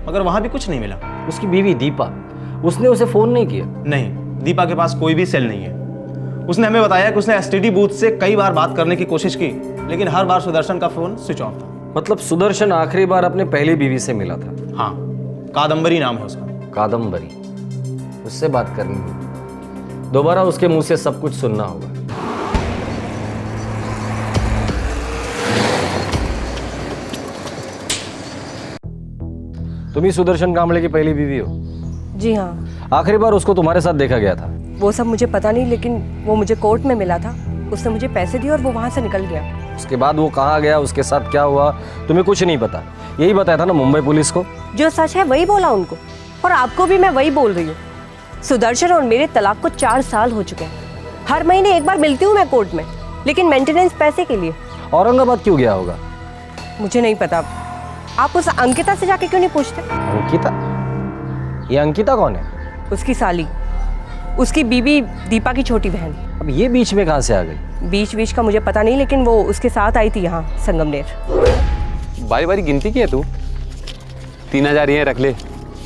[SPEAKER 22] मगर वहाँ भी कुछ नहीं मिला।
[SPEAKER 8] उसकी बीवी दीपा, उसने उसे फ़ोन नहीं किया?
[SPEAKER 22] नहीं, दीपा के पास कोई भी सेल नहीं है। उसने हमें बताया कि उसने एसटीडी बूथ से कई बार बात करने की कोशिश की, लेकिन हर बार सुदर्शन का फ़ोन स्विच ऑफ था।
[SPEAKER 8] मतलब सुदर्शन आखिरी बार अपने पहली बीवी से मिला था?
[SPEAKER 22] हाँ, कादम्बरी नाम है उसका।
[SPEAKER 8] कादम्बरी, उससे बात करनी होगी। दोबारा उसके मुंह से सब कुछ सुनना होगा। तुम ही सुदर्शन कांबले की पहली बीवी हो?
[SPEAKER 12] जी हाँ।
[SPEAKER 8] आखिरी बार उसको तुम्हारे साथ देखा गया था?
[SPEAKER 12] वो सब मुझे पता नहीं, लेकिन वो मुझे कोर्ट में मिला था। उसने मुझे पैसे दिए और वो वहाँ से निकल गया।
[SPEAKER 8] उसके बाद वो कहाँ गया, उसके साथ क्या हुआ, तुम्हें कुछ नहीं पता? यही बताया था ना मुंबई पुलिस को?
[SPEAKER 12] जो सच है वही बोला उनको, और आपको भी मैं वही बोल रही हूँ। सुदर्शन और मेरे तलाक को 4 साल हो चुके हैं। हर महीने एक बार मिलती हूँ मैं कोर्ट में, लेकिन मेंटेनेंस पैसे के लिए।
[SPEAKER 8] औरंगाबाद क्यों गया होगा?
[SPEAKER 12] मुझे नहीं पता। आप उस अंकिता से जाके क्यों नहीं पूछते?
[SPEAKER 8] अंकिता? ये अंकिता कौन है?
[SPEAKER 12] उसकी साली, उसकी बीबी दीपा की छोटी बहन।
[SPEAKER 8] अब ये बीच में कहाँ से आ गई?
[SPEAKER 12] बीच का मुझे पता नहीं, लेकिन वो उसके साथ आई थी यहाँ संगमनेर।
[SPEAKER 20] बारी बारी गिनती की है तू? 3000 ये रख ले।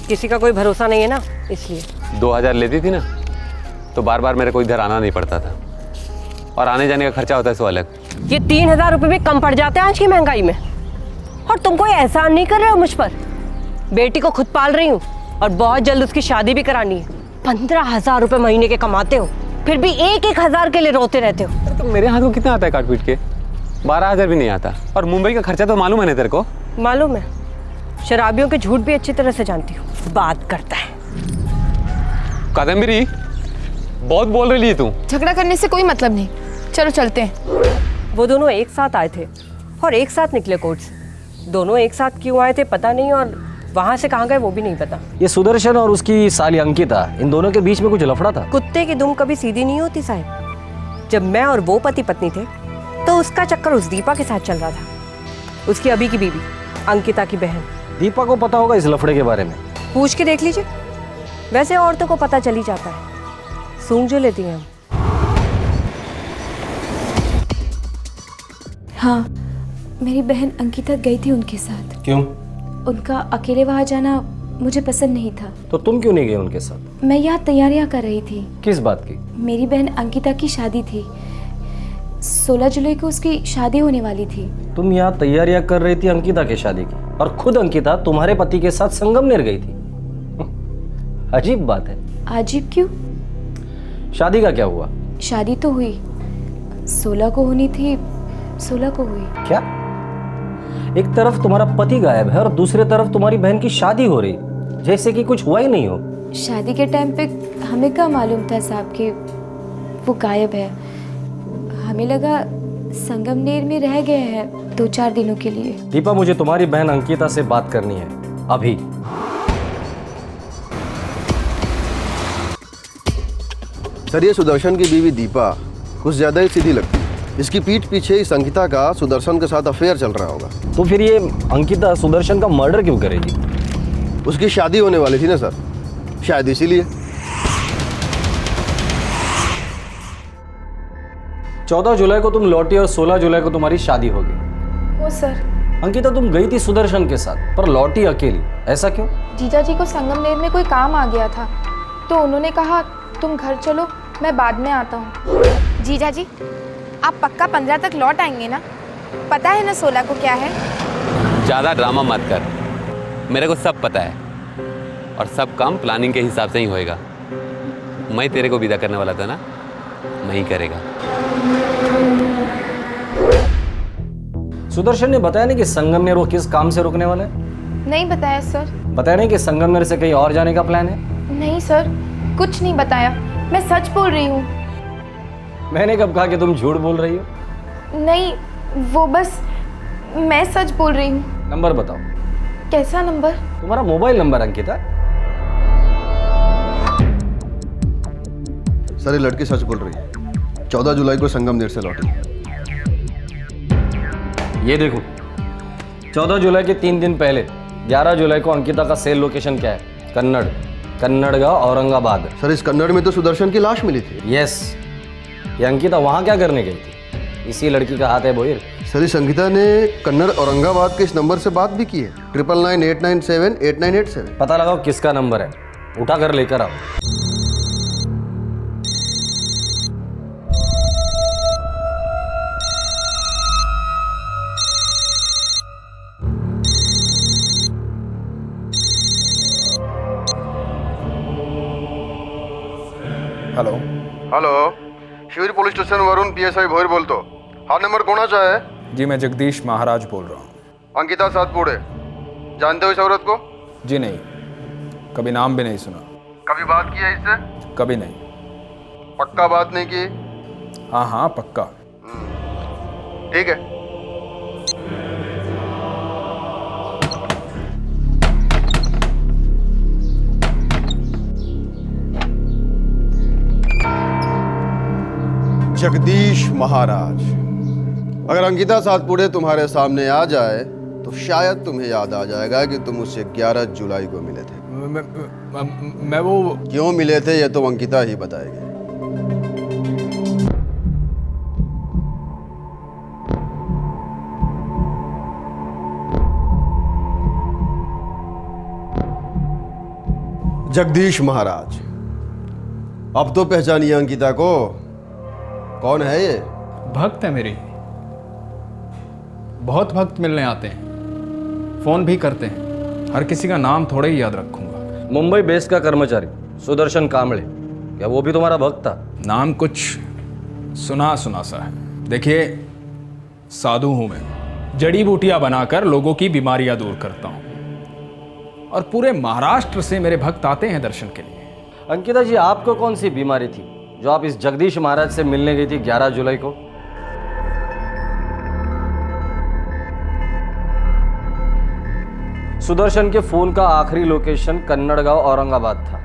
[SPEAKER 12] किसी का कोई भरोसा नहीं है ना, इसलिए।
[SPEAKER 20] 2000 लेती थी ना, तो बार बार मेरे को इधर आना नहीं पड़ता था, और आने जाने का खर्चा होता है सो अलग।
[SPEAKER 12] ये 3000 रुपये भी कम पड़ जाते हैं आज की महंगाई में। और तुम कोई एहसान नहीं कर रहे हो मुझ पर। बेटी को खुद पाल रही हूँ और बहुत जल्द उसकी शादी भी करानी है। 15,000 रुपये महीने के कमाते हो, फिर भी 1-1 के लिए रोते रहते हो।
[SPEAKER 20] तो मेरे हाथ को कितना आता है काट पीट के? 12,000 भी नहीं आता। और मुंबई का खर्चा तो मालूम है ना तेरे को?
[SPEAKER 12] मालूम है। शराबियों के झूठ भी अच्छी तरह से जानती हूँ। बात करता है।
[SPEAKER 20] कादम्बरी, बहुत बोल रही है तू।
[SPEAKER 16] झगड़ा करने से कोई मतलब नहीं, चलो चलते हैं।
[SPEAKER 12] वो दोनों एक साथ आए थे और एक साथ निकले कोर्ट से। दोनों एक साथ क्यों आए थे पता नहीं, और वहां से कहाँ गए वो भी नहीं पता।
[SPEAKER 8] ये सुदर्शन और उसकी साली अंकिता, इन दोनों के बीच में कुछ लफड़ा था?
[SPEAKER 12] कुत्ते की दुम कभी सीधी नहीं होती साहब। जब मैं और वो पति पत्नी थे तो उसका चक्कर उस दीपा के साथ चल रहा था, उसकी अभी की बीवी अंकिता की बहन।
[SPEAKER 8] दीपा को पता होगा इस लफड़े के बारे में?
[SPEAKER 12] पूछ के देख लीजिए। वैसे औरतों को पता चल ही जाता है, सूंघ जो लेती हैं हम।
[SPEAKER 15] हाँ, मेरी बहन अंकिता गई थी उनके साथ।
[SPEAKER 8] क्यों?
[SPEAKER 15] उनका अकेले वहाँ जाना मुझे पसंद नहीं था।
[SPEAKER 8] तो तुम क्यों नहीं गए उनके साथ?
[SPEAKER 15] मैं यहाँ तैयारियाँ कर रही थी।
[SPEAKER 8] किस बात की?
[SPEAKER 15] मेरी बहन अंकिता की शादी थी। 16 जुलाई को उसकी शादी होने वाली थी।
[SPEAKER 8] तुम यहाँ तैयारियां कर रही थी अंकिता की शादी की, और खुद अंकिता तुम्हारे पति के साथ संगमनेर गई थी। अजीब बात है।
[SPEAKER 15] अजीब क्यों?
[SPEAKER 8] शादी का क्या हुआ?
[SPEAKER 15] शादी तो हुई, 16 को होनी थी, 16 को हुई।
[SPEAKER 8] क्या? एक तरफ तुम्हारा पति गायब है और दूसरी तरफ तुम्हारी बहन की शादी हो रही, जैसे कि कुछ हुआ ही नहीं हो।
[SPEAKER 15] शादी के टाइम पे हमें क्या मालूम था साहब कि वो गायब है। हमें लगा संगमनेर में रह गए हैं 2-4 दिनों के लिए।
[SPEAKER 8] दीपा, मुझे तुम्हारी बहन अंकिता से बात करनी है अभी।
[SPEAKER 23] सर, ये सुदर्शन की बीवी दीपा कुछ ज्यादा ही सीधी लगती है। इसकी पीठ पीछे इस अंकिता का सुदर्शन के साथ अफेयर चल रहा होगा।
[SPEAKER 8] तो फिर ये अंकिता सुदर्शन का मर्डर क्यों करेगी?
[SPEAKER 23] उसकी शादी होने वाली थी ना सर, शायद इसीलिए।
[SPEAKER 8] 14 जुलाई को तुम लौटी और 16 जुलाई को तुम्हारी शादी होगी।
[SPEAKER 16] वो सर,
[SPEAKER 8] अंकिता, तुम गई थी सुदर्शन के साथ पर लौटी अकेली, ऐसा क्यों?
[SPEAKER 16] जीजा जी को संगमनेर में कोई काम आ गया था, तो उन्होंने कहा तुम घर चलो, मैं बाद में आता हूँ।
[SPEAKER 19] जीजा जी, आप पक्का 15 तक लौट आएंगे ना? पता है ना 16 को क्या है?
[SPEAKER 20] ज़्यादा ड्रामा मत कर, मेरे को सब पता है, और सब काम प्लानिंग के हिसाब से ही होएगा। मैं तेरे को विदा करने वाला था ना, मैं ही करेगा।
[SPEAKER 8] सुदर्शन ने बताया नहीं कि संगमनेर वो किस काम से रुकने वाला है?
[SPEAKER 16] नहीं बताया सर।
[SPEAKER 8] बताया नहीं कि संगमनेर से कहीं और जाने का प्लान है?
[SPEAKER 16] नहीं सर, कुछ नहीं बताया, मैं सच बोल रही हूँ।
[SPEAKER 8] मैंने कब कहा कि तुम झूठ बोल रही हो?
[SPEAKER 16] नहीं, वो बस मैं सच बोल रही हूँ।
[SPEAKER 8] नंबर बताओ।
[SPEAKER 16] कैसा नंबर?
[SPEAKER 8] तुम्हारा मोबाइल नंबर अंकिता।
[SPEAKER 23] सर ये लड़की सच बोल रही है, 14 जुलाई को संगमनेर से लौटी।
[SPEAKER 8] ये देखो 14 जुलाई के 3 दिन पहले 11 जुलाई को अंकिता का सेल लोकेशन क्या है? कन्नड़गांव औरंगाबाद।
[SPEAKER 23] सर इस कन्नड़ में तो सुदर्शन की लाश मिली थी।
[SPEAKER 8] यस, ये अंकिता वहां क्या करने गई थी? इसी लड़की का हाथ है बोहिर।
[SPEAKER 23] सर इस अंकिता ने कन्नड़ औरंगाबाद के इस नंबर से बात भी की है, 9998978987।
[SPEAKER 8] पता लगाओ किसका नंबर है, उठा कर लेकर आओ।
[SPEAKER 23] हेलो हेलो, शिविर police station Varun PSI Bhoir बोलतो। हाँ नंबर कोणाचा है?
[SPEAKER 21] जी मैं जगदीश महाराज बोल रहा हूँ।
[SPEAKER 23] अंकिता सातपुड़े, जानते हो इस औरत को?
[SPEAKER 21] जी नहीं, कभी नाम भी नहीं सुना।
[SPEAKER 23] कभी बात की है इससे?
[SPEAKER 21] कभी नहीं।
[SPEAKER 23] पक्का बात नहीं की?
[SPEAKER 21] हाँ हाँ पक्का।
[SPEAKER 23] ठीक है। जगदीश महाराज, अगर अंकिता सातपुड़े तुम्हारे सामने आ जाए तो शायद तुम्हें याद आ जाएगा कि तुम उससे 11 जुलाई को मिले थे।
[SPEAKER 21] मैं वो
[SPEAKER 23] क्यों मिले थे ये तो अंकिता ही बताएगी। जगदीश महाराज, अब तो पहचानिए अंकिता को। कौन है ये?
[SPEAKER 21] भक्त है मेरी, बहुत भक्त मिलने आते हैं, फोन भी करते हैं। हर किसी का नाम थोड़े ही याद रखूंगा।
[SPEAKER 8] मुंबई बेस का कर्मचारी सुदर्शन कांबळे, क्या वो भी तुम्हारा भक्त था?
[SPEAKER 21] नाम कुछ सुना सुना सा है। देखिए साधु हूं मैं, जड़ी बूटियां बनाकर लोगों की बीमारियां दूर करता हूं, और पूरे महाराष्ट्र से मेरे भक्त आते हैं दर्शन के लिए।
[SPEAKER 8] अंकिता जी, आपको कौन सी बीमारी थी जो आप इस जगदीश महाराज से मिलने गई थी 11 जुलाई को? सुदर्शन के फोन का आखिरी लोकेशन कन्नड़गांव औरंगाबाद था।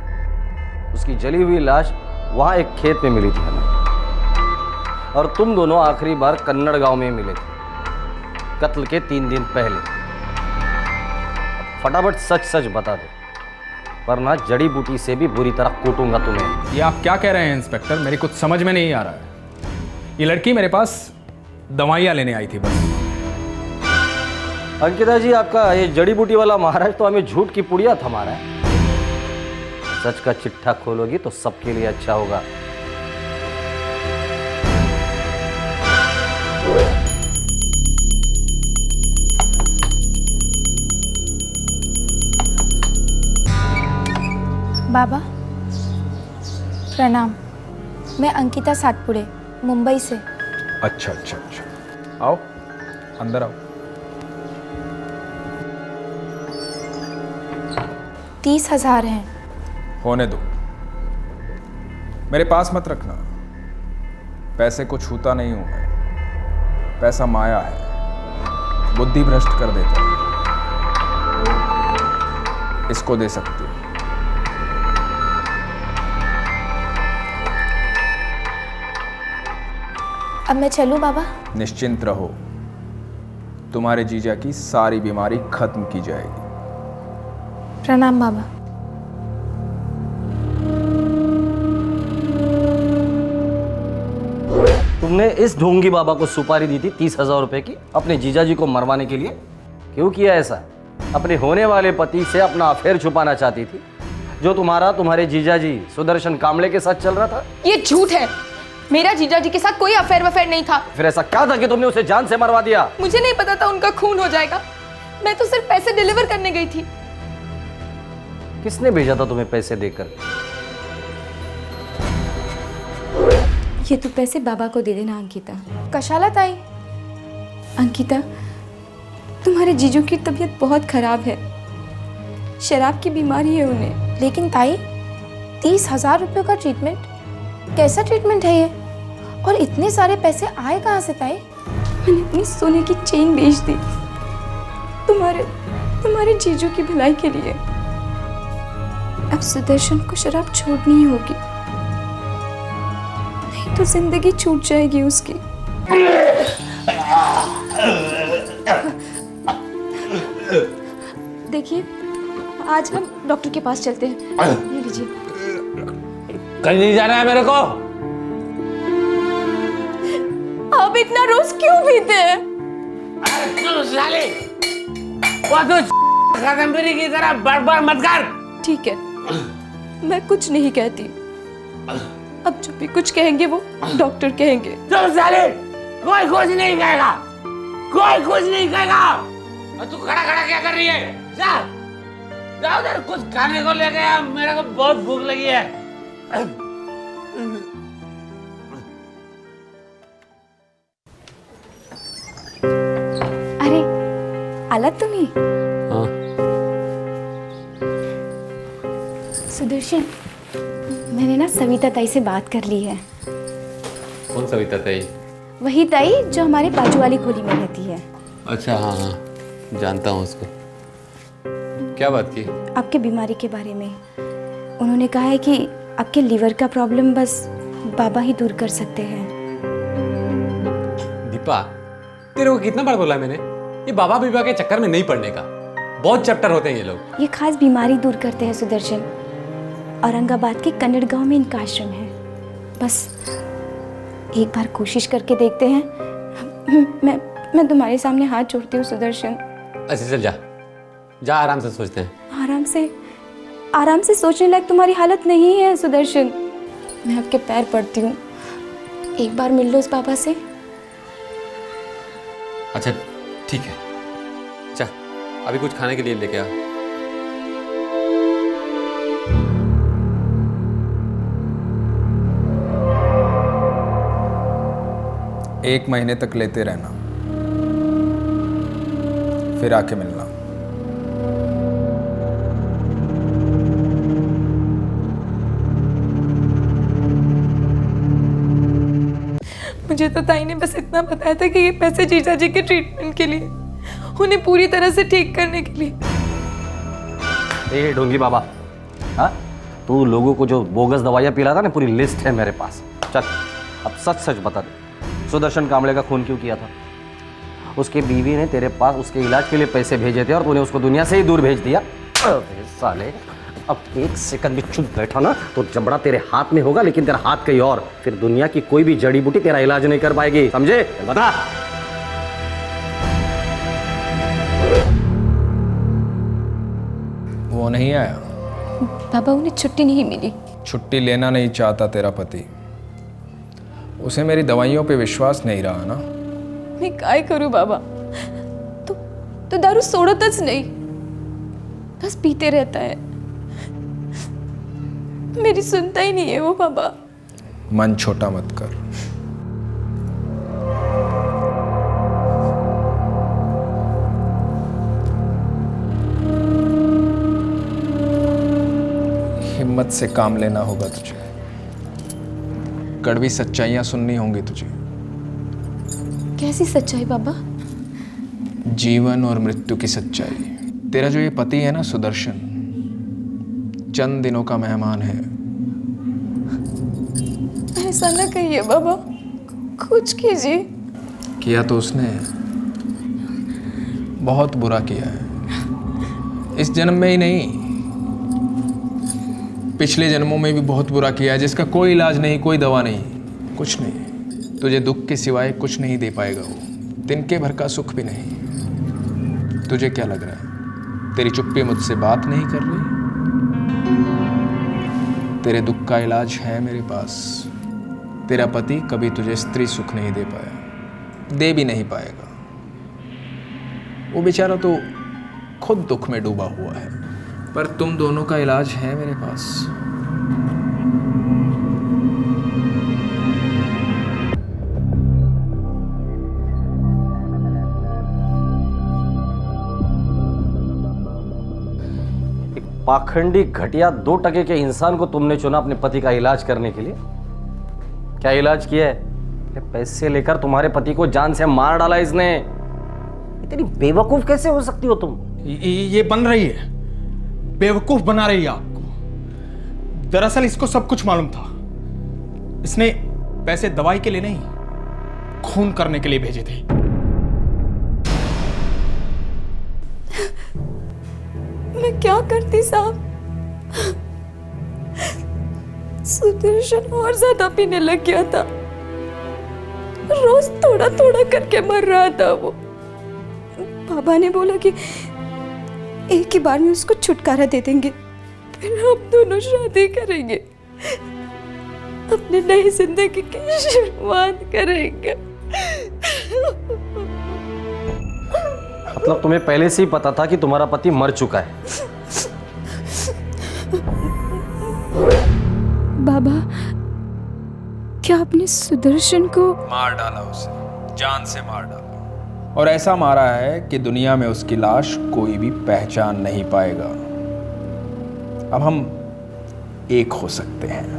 [SPEAKER 8] उसकी जली हुई लाश वहां एक खेत में मिली थी हमें, और तुम दोनों आखिरी बार कन्नड़गांव में मिले थे कत्ल के 3 दिन पहले। फटाफट सच सच बता दो, वरना जड़ी बूटी से भी बुरी तरह कूटूंगा तुम्हें।
[SPEAKER 21] ये आप क्या कह रहे हैं इंस्पेक्टर? मेरी कुछ समझ में नहीं आ रहा है। ये लड़की मेरे पास दवाइयाँ लेने आई थी बस।
[SPEAKER 8] अंकिता जी, आपका ये जड़ी बूटी वाला महाराज तो हमें झूठ की पुड़िया थमा रहा है। सच का चिट्ठा खोलोगी तो सबके लिए अच्छा होगा।
[SPEAKER 16] बाबा प्रणाम, मैं अंकिता सातपुड़े मुंबई से।
[SPEAKER 21] अच्छा अच्छा अच्छा, आओ अंदर आओ।
[SPEAKER 16] 30,000 हैं।
[SPEAKER 21] होने दो, मेरे पास मत रखना। पैसे को छूता नहीं हूं मैं। पैसा माया है, बुद्धि भ्रष्ट कर देता है। इसको दे सकती हो।
[SPEAKER 16] अब मैं चलूं बाबा?
[SPEAKER 21] निश्चिंत रहो, तुम्हारे जीजा की सारी बीमारी खत्म की जाएगी।
[SPEAKER 16] प्रणाम बाबा।
[SPEAKER 8] तुमने इस ढोंगी बाबा को सुपारी दी थी 30,000 रुपए की अपने जीजा जी को मरवाने के लिए। क्यों किया ऐसा? अपने होने वाले पति से अपना अफेयर छुपाना चाहती थी, जो तुम्हारे जीजा जी सुदर्शन कांबळे के साथ चल रहा था।
[SPEAKER 16] ये झूठ है, मेरा जीजा जी के साथ कोई अफेयर वफेयर नहीं था।
[SPEAKER 8] फिर ऐसा क्या था कि तुमने उसे जान से मरवा दिया?
[SPEAKER 16] मुझे नहीं पता था उनका खून हो जाएगा। मैं तो सिर्फ पैसे डिलीवर करने गई थी।
[SPEAKER 8] किसने भेजा था तुम्हें पैसे देकर?
[SPEAKER 15] ये तो पैसे बाबा को दे देना अंकिता।
[SPEAKER 16] कशाला ताई?
[SPEAKER 15] अंकिता, तुम्हारे जीजू की तबीयत बहुत खराब है, शराब की बीमारी है उन्हें।
[SPEAKER 16] लेकिन ताई, 30,000 रुपये का ट्रीटमेंट, कैसा ट्रीटमेंट है ये? और इतने सारे पैसे आए कहाँ से ताई?
[SPEAKER 15] मैंने अपनी सोने की चेन बेच दी तुम्हारे जीजू की भलाई के लिए। अब सुदर्शन को शराब छोड़नी ही होगी, नहीं तो जिंदगी छूट जाएगी उसकी। देखिए, आज हम डॉक्टर के पास चलते हैं। ये लीजिए।
[SPEAKER 20] कहीं नहीं जाना है मेरे को।
[SPEAKER 15] आप इतना रोज क्यों पीते हैं?
[SPEAKER 20] साले, वो तो कादम्बरी की तरह बड़बड़ मत कर।
[SPEAKER 15] ठीक है, मैं कुछ नहीं कहती। अब जो भी कुछ कहेंगे वो डॉक्टर कहेंगे।
[SPEAKER 20] चल साले, कोई कुछ नहीं कहेगा, कोई कुछ नहीं कहेगा। और तू खड़ा खड़ा क्या कर रही है? जा, जा उधर कुछ खाने को लेके आ, मेरे को बहुत भूख लगी है।
[SPEAKER 15] अरे आला तुम्ही?
[SPEAKER 20] हाँ।
[SPEAKER 15] सुदर्शन, मैंने ना सविता ताई से बात कर ली है।
[SPEAKER 20] कौन सविता ताई?
[SPEAKER 15] वही ताई जो हमारे बाजू वाली खोली में रहती है।
[SPEAKER 20] अच्छा, हाँ हाँ, जानता हूँ उसको। क्या बात की?
[SPEAKER 15] आपके बीमारी के बारे में। उन्होंने कहा है कि आपके लीवर का प्रॉब्लम बस बाबा ही दूर कर सकते हैं।
[SPEAKER 20] दीपा, तेरे को कितना बार बोला मैंने, ये बाबा बीबा के चक्कर में नहीं पड़ने का। बहुत चैप्टर होते हैं ये लोग।
[SPEAKER 15] ये खास बीमारी दूर करते हैं सुदर्शन। औरंगाबाद के कन्नड़ गांव में इनका आश्रम है। बस एक बार कोशिश करके देखते हैं। मैं तुम्हारे सामने हाथ जोड़ती हूँ सुदर्शन।
[SPEAKER 20] अच्छा चल, जा जा, आराम से सोचते हैं।
[SPEAKER 15] आराम से सोचने लायक तुम्हारी हालत नहीं है सुदर्शन। मैं आपके पैर पड़ती हूँ, एक बार मिल लो उस बाबा से।
[SPEAKER 20] अच्छा ठीक है, जा अभी कुछ खाने के लिए लेके आ।
[SPEAKER 21] एक महीने तक लेते रहना, फिर आके मिलना।
[SPEAKER 16] मुझे तो ताई ने बस इतना बताया था कि ये पैसे जीजा जी के ट्रीटमेंट के लिए, उन्हें पूरी तरह से ठीक करने के लिए।
[SPEAKER 8] ए ढोंगी बाबा, हाँ, तू लोगों को जो बोगस दवाइयाँ पिला था ना, पूरी लिस्ट है मेरे पास। चल अब सच सच बता दे, सुदर्शन कांबले का खून क्यों किया था? उसकी बीवी ने तेरे पास उसके इलाज के लिए पैसे भेजे थे और तूने उसको दुनिया से ही दूर भेज दिया। अबे साले, अब एक सेकंड भी चुप बैठा ना तो जबड़ा तेरे हाथ में होगा, लेकिन तेरा हाथ कहीं और। फिर दुनिया की कोई भी जड़ी बूटी तेरा इलाज नहीं कर पाएगी, समझे? बता।
[SPEAKER 21] वो नहीं आया?
[SPEAKER 15] बाबा, उन्हें छुट्टी नहीं मिली।
[SPEAKER 21] छुट्टी लेना नहीं चाहता तेरा पति? उसे मेरी दवाइयों पे विश्वास नहीं रहा ना?
[SPEAKER 16] मैं काय करूं बाबा, तो दारू सोडतच नहीं, बस पीते रहता है। मेरी सुनता ही नहीं है वो बाबा।
[SPEAKER 21] मन छोटा मत कर। हिम्मत से काम लेना होगा तुझे, कड़वी सच्चाइयां सुननी होंगी तुझे।
[SPEAKER 15] कैसी सच्चाई बाबा?
[SPEAKER 21] जीवन और मृत्यु की सच्चाई। तेरा जो ये पति है ना सुदर्शन, चंद दिनों का मेहमान है।
[SPEAKER 16] ऐसा ना कहिए बाबा, कुछ कीजिए।
[SPEAKER 21] किया तो उसने बहुत बुरा किया है। इस जन्म में ही नहीं, पिछले जन्मों में भी बहुत बुरा किया है, जिसका कोई इलाज नहीं, कोई दवा नहीं, कुछ नहीं। तुझे दुख के सिवाय कुछ नहीं दे पाएगा वो, तिनके भर का सुख भी नहीं। तुझे क्या लग रहा है, तेरी चुप्पी मुझसे बात नहीं कर रही? तेरे दुख का इलाज है मेरे पास। तेरा पति कभी तुझे स्त्री सुख नहीं दे पाया, दे भी नहीं पाएगा। वो बेचारा तो खुद दुख में डूबा हुआ है, पर तुम दोनों का इलाज है मेरे पास।
[SPEAKER 8] पाखंडी घटिया 2% के इंसान को तुमने चुना अपने पति का इलाज करने के लिए। क्या इलाज किया है? पैसे लेकर तुम्हारे पति को जान से मार डाला इसने। इतनी बेवकूफ कैसे हो सकती हो तुम?
[SPEAKER 21] ये बन रही है, बेवकूफ बना रही है आपको। दरअसल इसको सब कुछ मालूम था। इसने पैसे दवाई के लिए नहीं, खून करने के लिए भेजे थे।
[SPEAKER 16] मैं क्या करती साहब? सुदर्शन और ज्यादा पीने लग गया था। रोज थोड़ा थोड़ा करके मर रहा था वो। बाबा ने बोला कि एक ही बार में उसको छुटकारा दे देंगे, फिर हम दोनों शादी करेंगे, अपनी नई जिंदगी की शुरुआत करेंगे।
[SPEAKER 8] मतलब तुम्हें पहले से ही पता था कि तुम्हारा पति मर चुका है?
[SPEAKER 16] बाबा, क्या आपने सुदर्शन को
[SPEAKER 21] मार डाला? उसे जान से मार डाला, और ऐसा मारा है कि दुनिया में उसकी लाश कोई भी पहचान नहीं पाएगा। अब हम एक हो सकते हैं।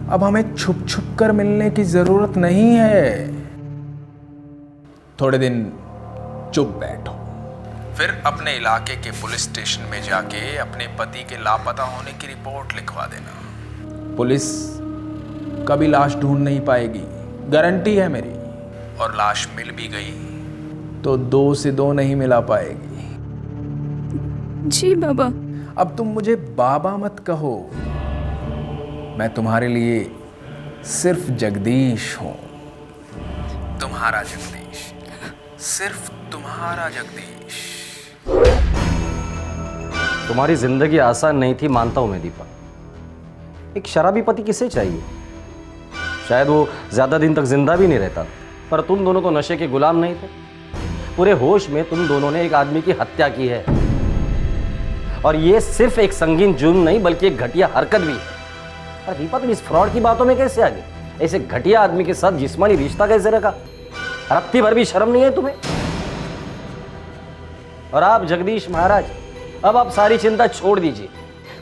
[SPEAKER 21] अब हमें छुप छुप कर मिलने की जरूरत नहीं है। थोड़े दिन चुप बैठो, फिर अपने इलाके के पुलिस स्टेशन में जाके अपने पति के लापता होने की रिपोर्ट लिखवा देना। पुलिस कभी लाश ढूंढ नहीं पाएगी, गारंटी है मेरी। और लाश मिल भी गई तो 2 से 2 नहीं मिला पाएगी।
[SPEAKER 16] जी बाबा।
[SPEAKER 21] अब तुम मुझे बाबा मत कहो, मैं तुम्हारे लिए सिर्फ जगदीश हूं। तुम्हारा जगदीश, सिर्फ तुम्हारा जगदीश।
[SPEAKER 8] तुम्हारी जिंदगी आसान नहीं थी, मानता हूं मैं दीपा। एक शराबी पति किसे चाहिए? शायद वो ज्यादा दिन तक जिंदा भी नहीं रहता, पर तुम दोनों तो नशे के गुलाम नहीं थे। पूरे होश में तुम दोनों ने एक आदमी की हत्या की है, और ये सिर्फ एक संगीन जुर्म नहीं बल्कि एक घटिया हरकत भी है। पर दीपा, तुम इस फ्रॉड की बातों में कैसे आ गए? ऐसे घटिया आदमी के साथ जिस्मानी रिश्ता कैसे रखा? रत्ती भर भी शर्म नहीं है तुम्हें? और आप जगदीश महाराज, अब आप सारी चिंता छोड़ दीजिए,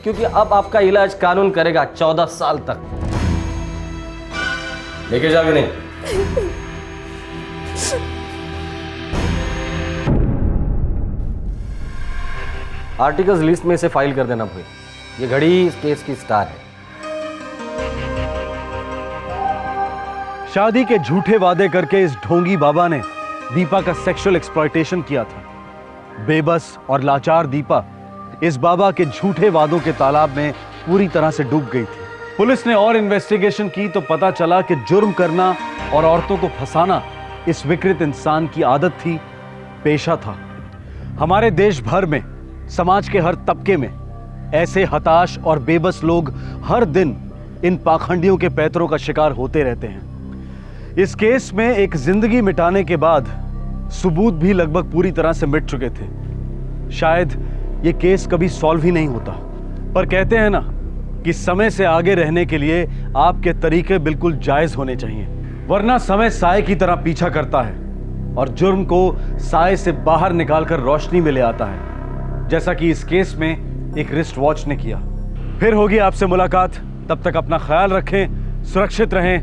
[SPEAKER 8] क्योंकि अब आपका इलाज कानून करेगा 14 साल तक। लेके जाओगे नहीं? आर्टिकल्स लिस्ट में से फाइल कर देना भाई। ये घड़ी इस केस की स्टार है।
[SPEAKER 1] शादी के झूठे वादे करके इस ढोंगी बाबा ने दीपा का सेक्सुअल एक्सप्लॉयटेशन किया था। बेबस और लाचार दीपा इस बाबा के झूठे वादों के तालाब में पूरी तरह से डूब गई थी। पुलिस ने और इन्वेस्टिगेशन की तो पता चला कि जुर्म करना और औरतों को फंसाना इस विकृत इंसान की आदत थी, पेशा था। हमारे देश भर में, समाज के हर तबके में ऐसे हताश और बेबस लोग हर दिन इन पाखंडियों के पैतरों का शिकार होते रहते हैं। इस केस में एक जिंदगी मिटाने के बाद सबूत भी लगभग पूरी तरह से मिट चुके थे। शायद ये केस कभी सॉल्व ही नहीं होता, पर कहते हैं ना कि समय से आगे रहने के लिए आपके तरीके बिल्कुल जायज होने चाहिए, वरना समय साए की तरह पीछा करता है और जुर्म को साए से बाहर निकालकर रोशनी में ले आता है, जैसा कि इस केस में एक रिस्ट वॉच ने किया। फिर होगी आपसे मुलाकात, तब तक अपना ख्याल रखें, सुरक्षित रहें।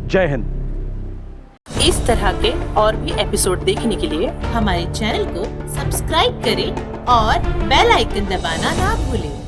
[SPEAKER 1] जय हिंद।
[SPEAKER 4] इस तरह के और भी एपिसोड देखने के लिए हमारे चैनल को सब्सक्राइब करें और बेल आइकन दबाना ना भूलें।